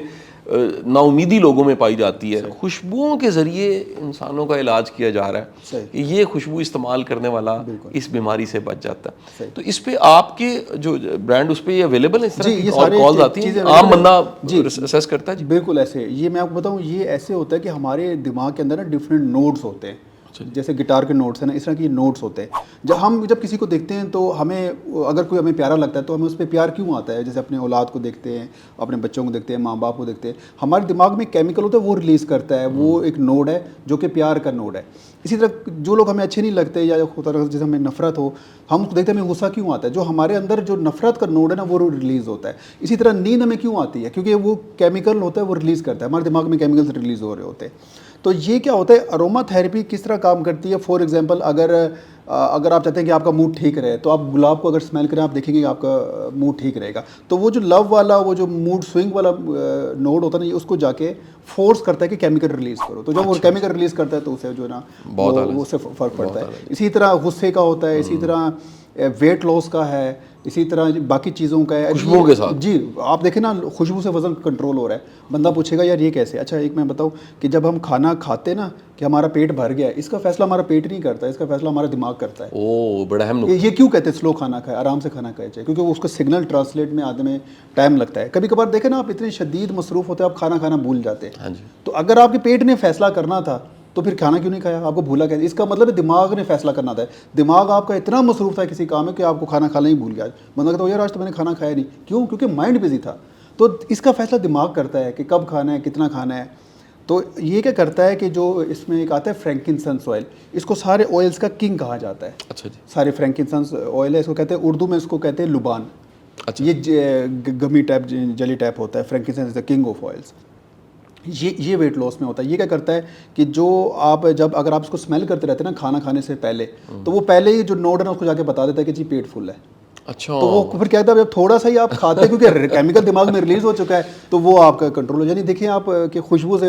A: نا امیدی لوگوں میں پائی جاتی ہے. خوشبوؤں کے ذریعے انسانوں کا علاج کیا جا رہا ہے کہ یہ خوشبو استعمال کرنے والا اس بیماری سے بچ جاتا ہے. تو اس پہ آپ کے جو برانڈ اس پہ یہ اویلیبل ہے, اس طرح کی اور کالز آتی ہیں, عام بندہ اسیس کرتا ہے جی؟
B: بالکل ایسے. یہ میں آپ کو بتاؤں, یہ ایسے ہوتا ہے کہ ہمارے دماغ کے اندر نا ڈفرینٹ نوڈس ہوتے ہیں, جیسے گٹار کے نوٹس ہیں نا, اس طرح کی نوٹس ہوتے ہیں. جب کسی کو دیکھتے ہیں تو ہمیں اگر کوئی ہمیں پیارا لگتا ہے تو ہمیں اس پہ پیار کیوں آتا ہے؟ جیسے اپنے اولاد کو دیکھتے ہیں, اپنے بچوں کو دیکھتے ہیں, ماں باپ کو دیکھتے ہیں, ہمارے دماغ میں کیمیکل ہوتا ہے وہ ریلیز کرتا ہے, وہ ایک نوڈ ہے جو کہ پیار کا نوڈ ہے. اسی طرح جو لوگ ہمیں اچھے نہیں لگتے یا جیسے ہمیں نفرت ہو, ہم اس کو دیکھتے ہیں ہمیں غصہ کیوں آتا ہے, جو ہمارے اندر جو نفرت کا نوڈ ہے نا وہ ریلیز ہوتا ہے. اسی طرح نیند ہمیں کیوں آتی ہے, کیونکہ وہ کیمیکل ہوتا ہے وہ ریلیز کرتا ہے, ہمارے دماغ میں کیمیکلز ریلیز ہو رہے ہوتے ہیں. تو یہ کیا ہوتا ہے, اروما تھراپی کس طرح کام کرتی ہے؟ فار ایگزامپل اگر آپ چاہتے ہیں کہ آپ کا موڈ ٹھیک رہے تو آپ گلاب کو اگر اسمیل کریں, آپ دیکھیں گے کہ آپ کا موڈ ٹھیک رہے گا. تو وہ جو لو والا, وہ جو موڈ سوئنگ والا نوڈ ہوتا ہے نا, یہ اس کو جا کے فورس کرتا ہے کہ کیمیکل ریلیز کرو. تو جب وہ کیمیکل ریلیز کرتا ہے تو اسے جو ہے نا وہ سے فرق پڑتا ہے. اسی طرح غصے کا ہوتا ہے, اسی طرح ویٹ لاس کا ہے, اسی طرح باقی چیزوں کا ہے.
A: خوشبو کے ساتھ
B: جی آپ دیکھیں نا, خوشبو سے وزن کنٹرول ہو رہا ہے. بندہ پوچھے گا یار یہ کیسے؟ اچھا ایک میں بتاؤں کہ جب ہم کھانا کھاتے نا کہ ہمارا پیٹ بھر گیا ہے, اس کا فیصلہ ہمارا پیٹ نہیں کرتا, اس کا فیصلہ ہمارا دماغ کرتا ہے.
A: او بڑا اہم.
B: یہ کیوں کہتے ہیں سلو کھانا کھائے, آرام سے کھانا کھائے چاہیے, کیونکہ اس کا سگنل ٹرانسلیٹ میں آنے میں ٹائم لگتا ہے. کبھی کبھار دیکھیں نا آپ اتنے شدید مصروف ہوتے ہیں آپ کھانا کھانا بھول جاتے ہیں. تو اگر آپ کے پیٹ نے فیصلہ کرنا تھا تو پھر کھانا کیوں نہیں کھایا, آپ کو بھولا کیسے؟ اس کا مطلب ہے دماغ نے فیصلہ کرنا تھا. دماغ آپ کا اتنا مصروف تھا کسی کام میں کہ آپ کو کھانا کھانا ہی بھول گیا. بندہ کہتا ہے یار آج تو میں نے کھانا کھایا نہیں, کیوں؟ کیونکہ مائنڈ بزی تھا. تو اس کا فیصلہ دماغ کرتا ہے کہ کب کھانا ہے, کتنا کھانا ہے. تو یہ کیا کرتا ہے کہ جو اس میں ایک آتا ہے فرینکنسنس آئل, اس کو سارے آئلس کا کنگ کہا جاتا ہے.
A: اچھا جی.
B: سارے فرینکنسنس آئل ہے, اس کو کہتے ہیں اردو میں اس کو کہتے ہیں لبان. یہ گمی ٹائپ جلی ٹائپ ہوتا ہے. فرینکینسنس از کنگ آف آئلس. یہ ویٹ لاس میں ہوتا ہے. یہ کیا کرتا ہے کہ جو آپ جب اگر آپ اس کو اسمیل کرتے رہتے ہیں نا کھانا کھانے سے پہلے, تو وہ پہلے ہی جو نوڈ ہے نا اس کو جا کے بتا دیتا ہے کہ جی پیٹ فل ہے.
A: اچھا,
B: تو وہ پھر کہتا ہے جب تھوڑا سا ہی آپ کھاتے ہیں کیونکہ کیمیکل دماغ میں ریلیز ہو چکا ہے تو وہ آپ کا کنٹرول ہو. یعنی دیکھیں آپ کہ خوشبو سے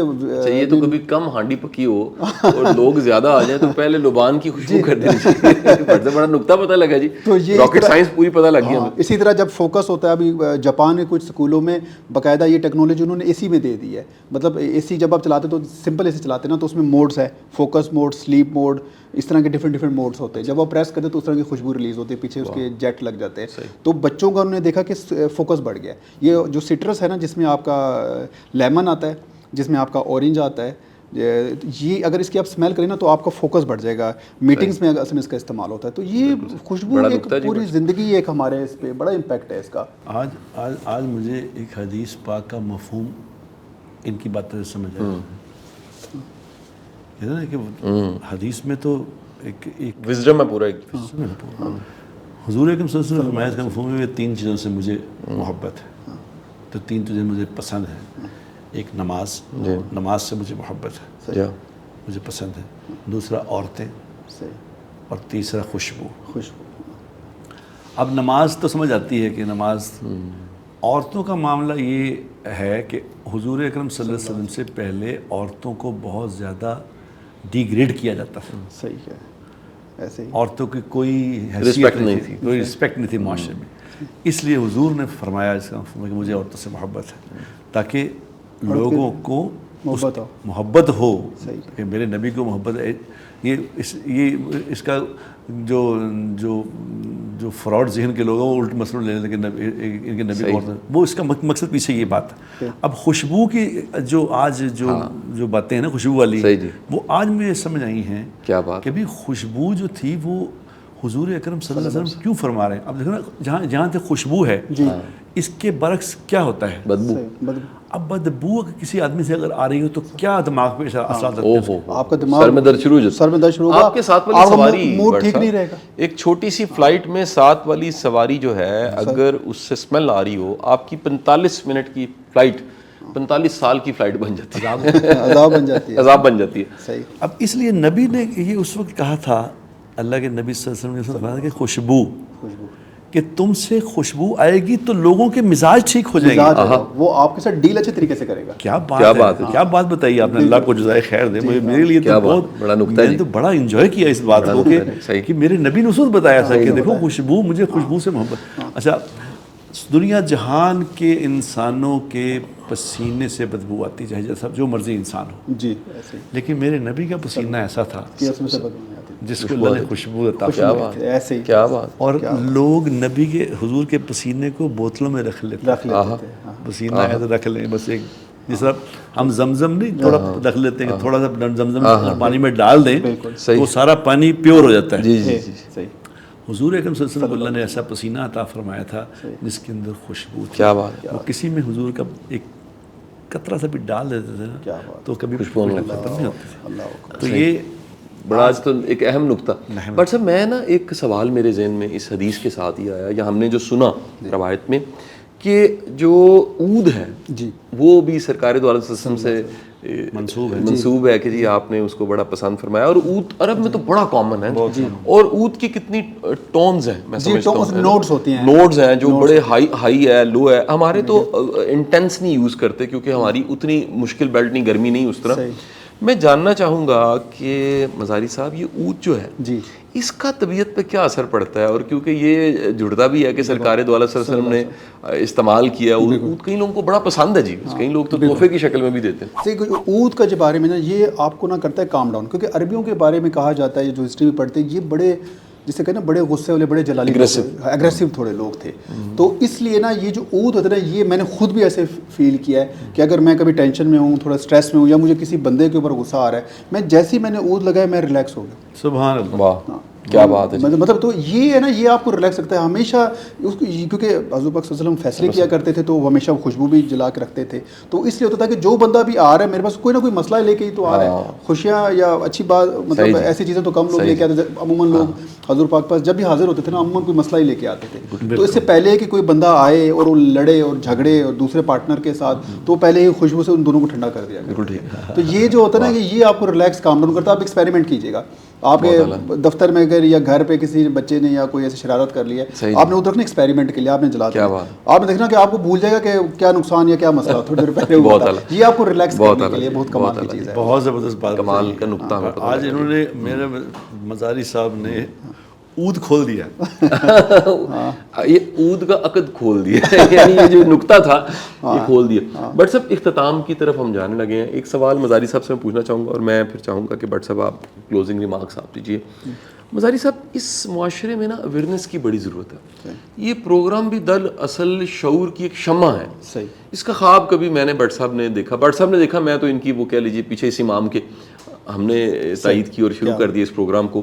A: یہ تو کبھی کم ہانڈی پکی ہو اور لوگ زیادہ آ جائیں تو پہلے لبان کی خوشبو کر دینی چاہیے. بڑا نکتہ پتہ لگا جی,
B: تو یہ
A: راکٹ سائنس پوری پتہ لگ گئی ہمیں.
B: اسی طرح جب فوکس ہوتا ہے, ابھی جاپان کے کچھ اسکولوں میں باقاعدہ یہ ٹیکنالوجی انہوں نے اے سی میں دے دی ہے. مطلب اے سی جب آپ چلاتے تو سمپل اے سی چلاتے ہیں نا تو اس میں موڈس ہے, فوکس موڈ, سلیپ موڈ, اس طرح کے ڈفرینٹ موڈس ہوتے ہیں. جب آپ پریس کرتے تو اس طرح کی خوشبو ریلیز ہوتی ہے, پیچھے اس کے جیٹ لگ جاتے ہیں. تو بچوں کا انہوں نے دیکھا کہ فوکس بڑھ گیا. یہ جو سٹرس ہے نا جس میں آپ کا لیمن آتا ہے, جس میں آپ کا اورنج آتا ہے, یہ اگر اس کی آپ اسمیل کریں نا تو آپ کا فوکس بڑھ جائے گا. میٹنگس میں اصل میں اس کا استعمال ہوتا ہے. تو یہ خوشبو ایک پوری زندگی ایک ہمارے اس پہ بڑا امپیکٹ ہے اس کا.
C: آج مجھے ایک حدیث پاک کا مفہوم ان کی باتیں سے سمجھ آیا ہے کہ حدیث میں تو ایک
A: وزڈم ہے پورا.
C: حضور اکرم صلی اللہ علیہ وسلم فرمایا اس کا مفہوم ہے 3 چیزوں سے مجھے محبت ہے. تو 3 چیزیں مجھے پسند ہیں. ایک نماز, نماز سے مجھے محبت ہے, مجھے پسند ہے. دوسرا عورتیں, اور تیسرا خوشبو. اب نماز تو سمجھ آتی ہے کہ نماز. عورتوں کا معاملہ یہ ہے کہ حضور اکرم صلی اللہ علیہ وسلم سے پہلے عورتوں کو بہت زیادہ ڈی گریڈ کیا جاتا تھا.
B: صحیح ہے, ایسے ہی
C: عورتوں کی کوئی حیثیت نہیں تھی, کوئی رسپیکٹ نہیں تھی معاشرے میں. اس لیے حضور نے فرمایا اس کا کہ مجھے عورتوں سے محبت ہے تاکہ لوگوں کو محبت ہو کہ میرے نبی کو محبت ہے. یہ اس کا جو فراڈ ذہن کے لوگ ہیں وہ الٹ مسئلہ لے لیں کہ ان کے نبی کو, وہ اس کا مقصد پیچھے یہ بات ہے. اب خوشبو کی جو آج جو باتیں ہیں نا خوشبو والی, وہ آج مجھے سمجھ آئی ہیں کہ بھی خوشبو جو تھی وہ حضور اکرم صلی اللہ علیہ وسلم کیوں فرما رہے ہیں. اب دیکھو نا جہاں تک خوشبو ہے اس کے برعکس کیا ہوتا ہے
A: بدبو.
C: اب بدبو کسی آدمی سے اگر آ رہی ہو تو کیا دماغ پہ اثرات ہوتے ہیں.
B: آپ کا دماغ
A: سر میں درد شروع ہوگا. آپ کے ساتھ والی سواری
B: موڈ ٹھیک نہیں رہے گا.
A: ایک چھوٹی سی فلائٹ میں ساتھ والی سواری جو ہے اگر اس سے اسمیل آ رہی ہو, آپ کی 45 منٹ کی فلائٹ 45 سال کی فلائٹ بن جاتی ہے,
B: عذاب بن جاتی ہے.
A: عذاب بن جاتی ہے.
B: صحیح.
C: اب اس لیے نبی نے یہ اس وقت کہا تھا, اللہ کے نبی صلی اللہ علیہ وسلم نے فرمایا کہ خوشبو, کہ تم سے خوشبو آئے گی تو لوگوں کے مزاج ٹھیک ہو جائیں گے.
B: وہ آپ کے ساتھ ڈیل اچھے طریقے سے کرے گا.
C: کیا بات ہے, کیا بات بتائی آپ نے. اللہ کو جزائے خیر دے. میرے لیے تو بہت بڑا نقطہ ہے, میں نے تو بڑا انجوائے کیا اس بات کو کہ میرے نبی نے اس وقت بتایا تھا کہ دیکھو خوشبو, مجھے خوشبو سے محبت. اچھا, دنیا جہان کے انسانوں کے پسینے سے بدبو آتی, چاہے جیسا جو مرضی انسان ہو
B: جی,
C: لیکن میرے نبی کا پسینہ ایسا تھا جس کو اللہ نے خوشبو عطا
B: فرمائی. ایسے ہی
A: کیا بات.
C: اور لوگ نبی کے حضور کے پسینے کو بوتلوں میں رکھ لیتے ہیں. پسینہ ہے تو رکھ لیں بس. ایک جس طرح ہم زمزم نہیں تھوڑا رکھ لیتے ہیں, تھوڑا سا زمزم پانی میں ڈال دیں وہ سارا پانی پیور ہو جاتا ہے.
A: جی جی جی.
C: حضور اکرم صلی اللہ علیہ وسلم اللہ نے ایسا پسینہ عطا فرمایا تھا جس کے اندر خوشبو تھی.
A: کیا بات.
C: وہ کسی میں حضور کا ایک قطرہ سا بھی ڈال دیتے تھے نا تو کبھی خوشبو ختم نہیں ہوتی تھی. تو یہ
A: بڑا آج تو ایک اہم نقطہ. بٹ صاحب میں نا ایک سوال میرے ذہن میں اس حدیث کے ساتھ ہی آیا, یا ہم نے جو سنا روایت میں کہ جو عود ہے وہ بھی سرکار دو عالم صلی اللہ علیہ وسلم سے منسوب ہے کہ جی آپ نے اس کو بڑا پسند فرمایا. اور عود عرب میں تو بڑا کامن ہے, اور عود کی کتنی ٹونز ہیں میں سمجھتا ہوں,
B: نوٹس ہوتی ہیں,
A: نوٹس ہیں جو بڑے ہائی ہے, لو ہے. ہمارے تو انٹینس نہیں یوز کرتے کیونکہ ہماری اتنی مشکل بیلٹ نہیں, گرمی نہیں اس طرح. میں جاننا چاہوں گا کہ مزاری صاحب یہ عود جو ہے اس کا طبیعت پہ کیا اثر پڑتا ہے, اور کیونکہ یہ جڑتا بھی ہے کہ سرکار دو عالم صلی اللہ علیہ وسلم نے استعمال کیا عود, کئی لوگوں کو بڑا پسند ہے جی, کئی لوگ تو تحفے کی شکل میں بھی دیتے ہیں.
B: عود کا جو بارے میں نا یہ آپ کو نہ کرتا ہے کام ڈاؤن, کیونکہ عربیوں کے بارے میں کہا جاتا ہے جو ہسٹری میں پڑھتے ہیں یہ بڑے جسے کہنا بڑے غصے والے, بڑے جلالی, اگریسو تھوڑے لوگ تھے. تو اس لیے نا یہ جو عود ہوتا ہے نا, یہ میں نے خود بھی ایسے فیل کیا ہے کہ اگر میں کبھی ٹینشن میں ہوں, تھوڑا اسٹریس میں ہوں, یا مجھے کسی بندے کے اوپر غصہ آ رہا ہے, میں جیسے ہی میں نے عود لگایا میں ریلیکس ہو گیا.
C: سبحان اللہ.
A: کیا بات ہے جی.
B: مطلب تو یہ ہے نا, یہ آپ کو ریلیکس رکھتا ہے ہمیشہ کیونکہ حضور پاک صلی اللہ علیہ وسلم فیصلے کیا کرتے تھے تو وہ ہمیشہ خوشبو بھی جلا کے رکھتے تھے, تو اس لیے ہوتا تھا کہ جو بندہ بھی آ رہا ہے میرے پاس کوئی نہ کوئی مسئلہ لے کے ہی تو آ رہا ہے, خوشیاں یا اچھی بات, مطلب ایسی چیزیں تو کم لوگ لے کے آتے تھے عموماً. لوگ حضور پاک پاس جب بھی حاضر ہوتے تھے نا عموماً کوئی مسئلہ ہی لے کے آتے تھے, تو اس سے پہلے کہ کوئی بندہ آئے اور وہ لڑے اور جھگڑے اور دوسرے پارٹنر کے ساتھ, تو پہلے ہی خوشبو سے ان دونوں کو ٹھنڈا کر دیا. بالکل ٹھیک. تو یہ جو ہوتا ہے نا کہ یہ آپ کو ریلیکس کام ڈاؤن کرتا ہے. آپ ایکسپیریمنٹ کیجیے گا, آپ کے دفتر میں اگر یا گھر پہ کسی بچے نے یا کوئی ایسی شرارت کر لی ہے, آپ نے ادھر ایکسپیریمنٹ کے لیے آپ نے جلا دیا, آپ نے دیکھنا کہ آپ کو بھول جائے گا کہ کیا نقصان یا کیا مسئلہ تھوڑی دیر پہلے ہوا تھا. یہ آپ کو ریلیکس کرنے کے لیے بہت کمال کی چیز ہے.
C: بہت زبردست بات,
A: کمال کا نقطہ.
C: آج انہوں نے میرے مزاری صاحب نے اود کھول دیا,
A: یہ اود کا عقد کھول دیا, یعنی یہ جو نقطہ تھا یہ کھول دیا. بٹ صاحب اختتام کی طرف ہم جانے لگے ہیں. ایک سوال مزاری صاحب سے میں پوچھنا چاہوں گا اور میں پھر چاہوں گا کہ بٹ صاحب آپ کلوزنگ ریمارکس آپ دیجیے. مزاری صاحب, اس معاشرے میں نا اویئرنیس کی بڑی ضرورت ہے. یہ پروگرام بھی دل اصل شعور کی ایک شمع ہے.
B: صحیح.
A: اس کا خواب کبھی میں نے بٹ صاحب نے دیکھا, میں تو ان کی وہ کہہ لیجیے پیچھے اس امام کے ہم نے تائید کی اور شروع کر دیا اس پروگرام کو.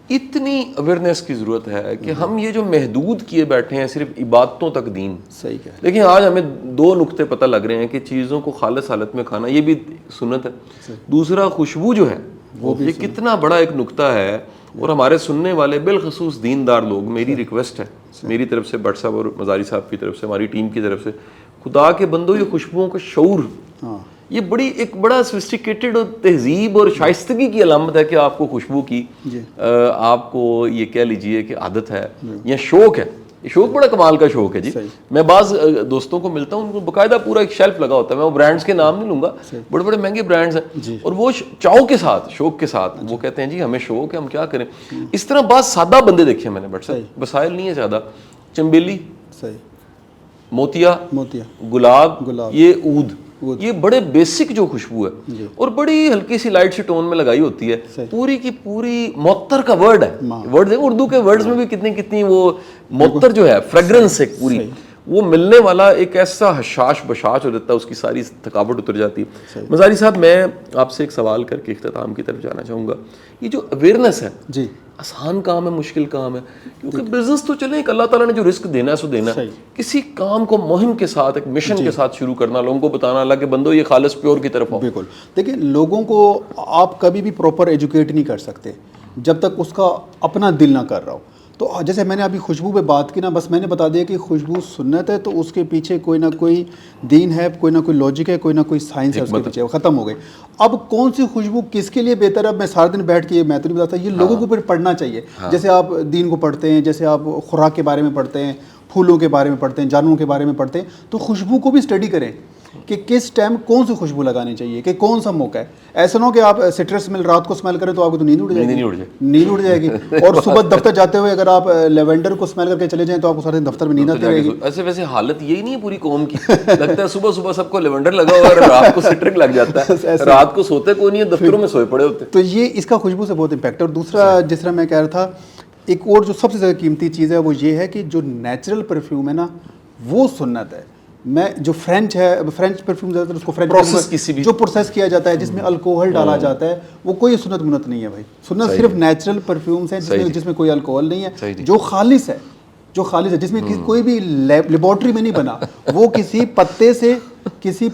A: اتنی اویئرنیس کی ضرورت ہے کہ ہم یہ جو محدود کیے بیٹھے ہیں صرف عبادتوں تک دین,
B: صحیح ہے,
A: لیکن آج ہمیں دو نقطے پتہ لگ رہے ہیں کہ چیزوں کو خالص حالت میں کھانا یہ بھی سنت ہے. دوسرا خوشبو جو ہے یہ کتنا بڑا ایک نقطہ ہے. اور ہمارے سننے والے بالخصوص دیندار لوگ, میری ریکویسٹ ہے میری طرف سے بٹ صاحب اور مزاری صاحب کی طرف سے, ہماری ٹیم کی طرف سے, خدا کے بندو یہ خوشبوؤں کا شعور یہ ایک بڑا سوفسٹیکیٹڈ اور تہذیب اور شائستگی کی علامت ہے کہ آپ کو خوشبو کی آپ کو یہ کہہ لیجئے کہ عادت ہے یا شوق ہے. یہ شوق بڑا کمال کا شوق ہے جی. میں بعض دوستوں کو ملتا ہوں, ان کو باقاعدہ پورا ایک شیلف لگا ہوتا ہے, میں وہ برانڈس کے نام نہیں لوں گا, بڑے بڑے مہنگے برانڈس ہیں, اور وہ چاؤ کے ساتھ شوق کے ساتھ وہ کہتے ہیں جی ہمیں شوق ہے ہم کیا کریں. اس طرح بعض سادہ بندے دیکھے میں نے, بٹ صاحب وسائل نہیں ہے زیادہ, چنبیلی, موتیا, گلاب, یہ عود, یہ بڑے بیسک جو خوشبو ہے اور بڑی ہلکی سی لائٹ سی ٹون میں لگائی ہوتی ہے, پوری کی پوری معطر کا ورڈ ہے. ورڈ اردو کے ورڈز میں بھی کتنی وہ معطر جو ہے فریگرنس ہے پوری, وہ ملنے والا ایک ایسا حشاش بشاش ہو جاتا ہے, اس کی ساری تھکاوٹ اتر جاتی ہے. مزاری صاحب میں آپ سے ایک سوال کر کے اختتام کی طرف جانا چاہوں گا. یہ جو اویئرنیس ہے جی, آسان کام ہے مشکل کام ہے, کیونکہ بزنس تو چلے ایک اللہ تعالیٰ نے جو رزق دینا ہے سو دینا ہے. کسی کام کو مہم کے ساتھ ایک مشن کے ساتھ شروع کرنا, لوگوں کو بتانا اللہ کے بندو یہ خالص پیور کی طرف ہو.
B: بالکل. دیکھیں لوگوں کو آپ کبھی بھی پراپر ایجوکیٹ نہیں کر سکتے جب تک اس کا اپنا دل نہ کر رہا ہو. تو جیسے میں نے ابھی خوشبو پہ بات کی نا, بس میں نے بتا دیا کہ خوشبو سنت ہے تو اس کے پیچھے کوئی نہ کوئی دین ہے, کوئی نہ کوئی لاجک ہے, کوئی نہ کوئی سائنس ہے اس کے پیچھے, ختم ہو گئی. اب کون سی خوشبو کس کے لیے بہتر ہے, میں سارا دن بیٹھ کے میں تو نہیں بتاتا, یہ لوگوں کو پھر پڑھنا چاہیے. جیسے آپ دین کو پڑھتے ہیں, جیسے آپ خوراک کے بارے میں پڑھتے ہیں, پھولوں کے بارے میں پڑھتے ہیں, جانوروں کے بارے میں پڑھتے ہیں, تو خوشبو کو بھی اسٹڈی کریں کہ کس ٹائم کون سی خوشبو لگانی چاہیے, کہ کون سا موقع ہے. ایسا نہ ہو کہ آپ سٹرس اسمیل رات کو اسمیل کریں تو آپ کو تو نیند اڑ جائے گی, اور صبح دفتر جاتے ہوئے اگر آپ لیونڈر کو اسمیل کر کے چلے جائیں تو آپ کو سارے دن دفتر میں نیند آتی رہے گی.
A: ایسے ویسے حالت یہی نہیں ہے پوری قوم کی, لگتا ہے صبح سب کو لیونڈر لگا ہوا اور رات کو سٹرک لگ جاتا ہے, رات کو سوتے کوئی نہیں ہے, دفتروں میں سوئے پڑے ہوتے.
B: تو یہ اس کا خوشبو سے بہت امپیکٹ ہے. اور دوسرا جس طرح میں کہہ رہا تھا, ایک اور جو سب سے زیادہ قیمتی چیز ہے وہ یہ ہے کہ جو نیچرل پرفیوم ہے نا وہ سنت ہے. میں جو فرینچ پرفیوم زیادہ تر اس کو فرینچ جو پروسیس کیا جاتا ہے جس میں الکوہل ڈالا جاتا ہے, وہ کوئی سنت منت نہیں ہے بھائی. سنت صرف نیچرل پرفیومس ہیں جس میں کوئی الکوہل نہیں ہے, جو خالص ہے, جس میں کوئی بھی لیبارٹری میں نہیں بنا, وہ کسی پتے سے کسی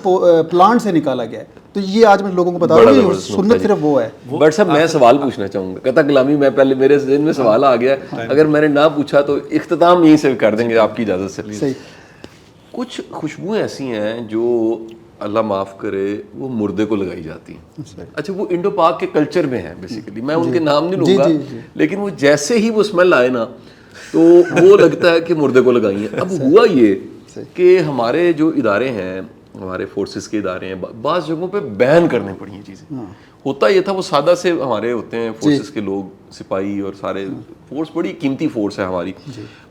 B: پلانٹ سے نکالا گیا ہے. تو یہ آج میں لوگوں کو بتا رہا ہوں, سنت صرف وہ ہے.
A: بٹ صاحب میں سوال پوچھنا چاہوں گا, قطع کلامی میں پہلے میرے ذہن میں سوال آ گیا, اگر میں نے نہ پوچھا تو اختتام یہیں سے کر دیں گے آپ کی اجازت سے.
B: صحیح.
A: کچھ خوشبوئیں ایسی ہیں جو اللہ معاف کرے وہ مردے کو لگائی جاتی ہیں. اچھا وہ انڈو پاک کے کلچر میں ہیں بیسیکلی, میں ان کے نام نہیں لوں گا, لیکن وہ جیسے ہی وہ اسمیل آئے نا تو وہ لگتا ہے کہ مردے کو لگائی ہیں. اب ہوا یہ کہ ہمارے جو ادارے ہیں, ہمارے فورسز کے ادارے ہیں, بعض جگہوں پہ بین کرنے پڑی ہیں چیزیں. ہوتا یہ تھا وہ سادہ سے ہمارے ہوتے ہیں فورسز کے لوگ, سپاہی اور سارے فورس بڑی قیمتی فورس ہے ہماری,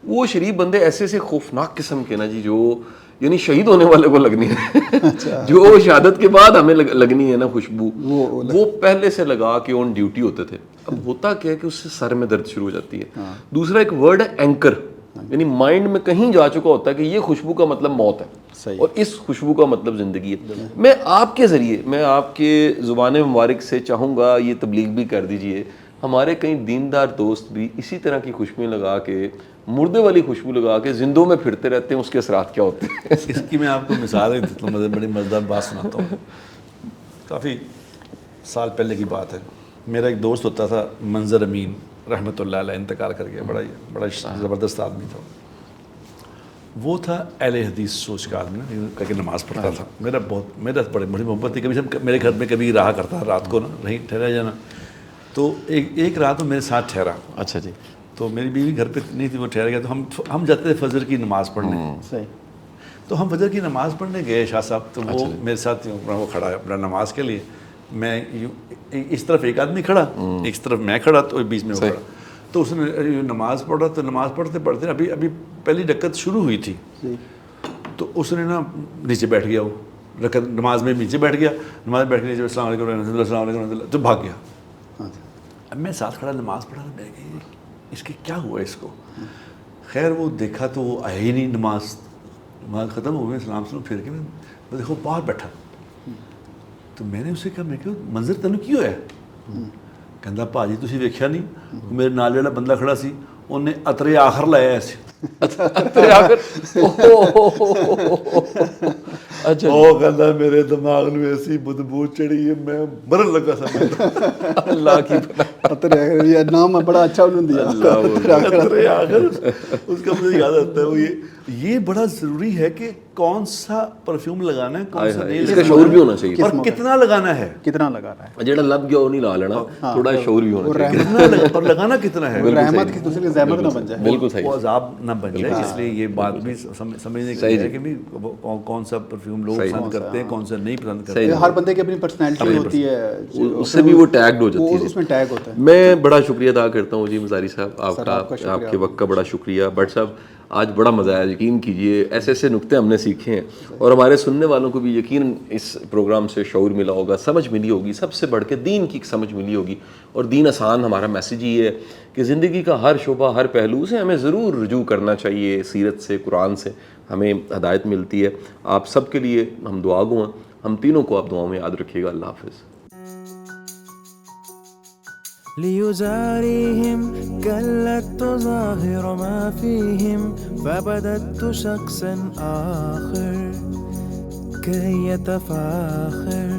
A: وہ شریف بندے ایسے سے خوفناک قسم کے نا جی, جو یعنی شہید ہونے والے کو لگنی ہے, جو شہادت کے بعد ہمیں لگنی ہے نا خوشبو, وہ پہلے سے لگا کے آن ڈیوٹی ہوتے تھے. اب ہوتا کیا ہے کہ اس سے سر میں درد شروع ہو جاتی ہے. دوسرا ایک ورڈ ہے اینکر, یعنی مائنڈ میں کہیں جا چکا ہوتا ہے کہ یہ خوشبو کا مطلب موت ہے اور اس خوشبو کا مطلب زندگی ہے. میں آپ کے ذریعے, میں آپ کے زبان مبارک سے چاہوں گا یہ تبلیغ بھی کر دیجئے, ہمارے کئی دیندار دوست بھی اسی طرح کی خوشبوئیں لگا کے, مردے والی خوشبو لگا کے زندوں میں پھرتے رہتے ہیں. اس کے اثرات کیا ہوتے ہیں؟
C: اس کی میں آپ کو مثال دیتا ہوں, بڑی مزیدار بات سناتا ہوں. کافی سال پہلے کی بات ہے. میرا ایک دوست ہوتا تھا منظر امین رحمۃ اللہ علیہ, انتقال کر گیا, بڑا زبردست آدمی تھا. وہ تھا اہل حدیث سوچ کا آدمی, کہہ کے نماز پڑھتا تھا. میرا بڑی محبت تھی. کبھی میرے گھر میں کبھی رہا کرتا رات کو نا, نہیں ٹھہرا جانا. تو ایک رات وہ میرے ساتھ ٹھہرا.
A: اچھا جی.
C: تو میری بیوی گھر پہ نہیں تھی, وہ ٹھہر گیا. تو ہم جاتے تھے فجر کی نماز پڑھنے.
B: صحیح.
C: تو ہم فجر کی نماز پڑھنے گئے شاہ صاحب. تو وہ میرے ساتھ وہ کھڑا ہے اپنا نماز کے لیے. میں اس طرف ایک آدمی کھڑا, اس طرف میں کھڑا, تو بیچ میں وہ کھڑا. تو اس نے نماز پڑھا. تو نماز پڑھتے پڑھتے ابھی پہلی رکعت شروع ہوئی تھی. تو اس نے نا نیچے بیٹھ گیا. وہ رکعت نماز میں نیچے بیٹھ گیا. نماز بیٹھ کے نیچے السلام علیکم ورحمۃ اللہ, السلام علیکم ورحمۃ اللہ, تو بھاگ گیا. اب میں ساتھ کھڑا نماز پڑھا, میں کہ اس کے کیا ہوا اس کو. خیر وہ دیکھا تو وہ آیا ہی نہیں. نماز ختم ہو گئی, سلام پھر کے میں دیکھو باہر بیٹھا. تو میں نے اسے کہا, میں کہ منظر تینوں کی ہویا ہے؟ کہندا بھاجی تسی ویکھیا نہیں, میرے نال جڑا بندہ کھڑا سی انہیں عطر آخر لایا ایسے. وہ کہندا میرے دماغ میں ایسی بدبو چڑھی ہے, میں مرن لگا تھا.
A: اللہ کی
B: عطر یہ نام بڑا اچھا انہوں نے دیا,
C: عطر آخر. اس کا مجھے یاد آتا ہے یہ بڑا ضروری ہے کہ کون سا پرفیوم لگانا ہے, کون سا نہیں,
A: اس کا شعور بھی ہونا چاہیے,
C: اور کتنا لگانا ہے,
B: کتنا لگانا ہے.
A: جڑا لب گیا وہ نہیں لا لینا, تھوڑا شعور بھی ہونا چاہیے,
C: اور لگانا کتنا ہے.
B: رحمت کی دوسرے کی زحمت نہ بن جائے,
A: بالکل صحیح,
C: وہ عذاب نہ بن جائے. اس لیے یہ بات بھی سمجھنے کی ہے کہ بھی کون سا پرفیوم لوگ پسند کرتے ہیں, کون سا نہیں پسند کرتے.
B: ہر بندے کی اپنی پرسنالٹی ہوتی ہے,
A: اس سے بھی وہ ٹیگڈ ہو جاتی ہے,
B: اس میں ٹیگ ہوتا ہے.
A: میں بڑا شکریہ ادا کرتا ہوں جی مزاری صاحب آپ کا, آپ کے وقت کا بڑا شکریہ. بٹ صاحب آج بڑا مزہ آیا, یقین کیجئے ایسے نکتے ہم نے سیکھے ہیں, اور ہمارے سننے والوں کو بھی یقین اس پروگرام سے شعور ملا ہوگا, سمجھ ملی ہوگی, سب سے بڑھ کے دین کی سمجھ ملی ہوگی. اور دین آسان ہمارا میسیج یہ ہے کہ زندگی کا ہر شعبہ, ہر پہلو سے ہمیں ضرور رجوع کرنا چاہیے. سیرت سے, قرآن سے ہمیں ہدایت ملتی ہے. آپ سب کے لیے ہم دعا گو ہیں, ہم تینوں کو آپ دعاؤں میں یاد رکھیے گا. اللہ حافظ.
D: ليزاريهم قلت تظاهر ما فيهم فبدت شخصا آخر كي يتفاخر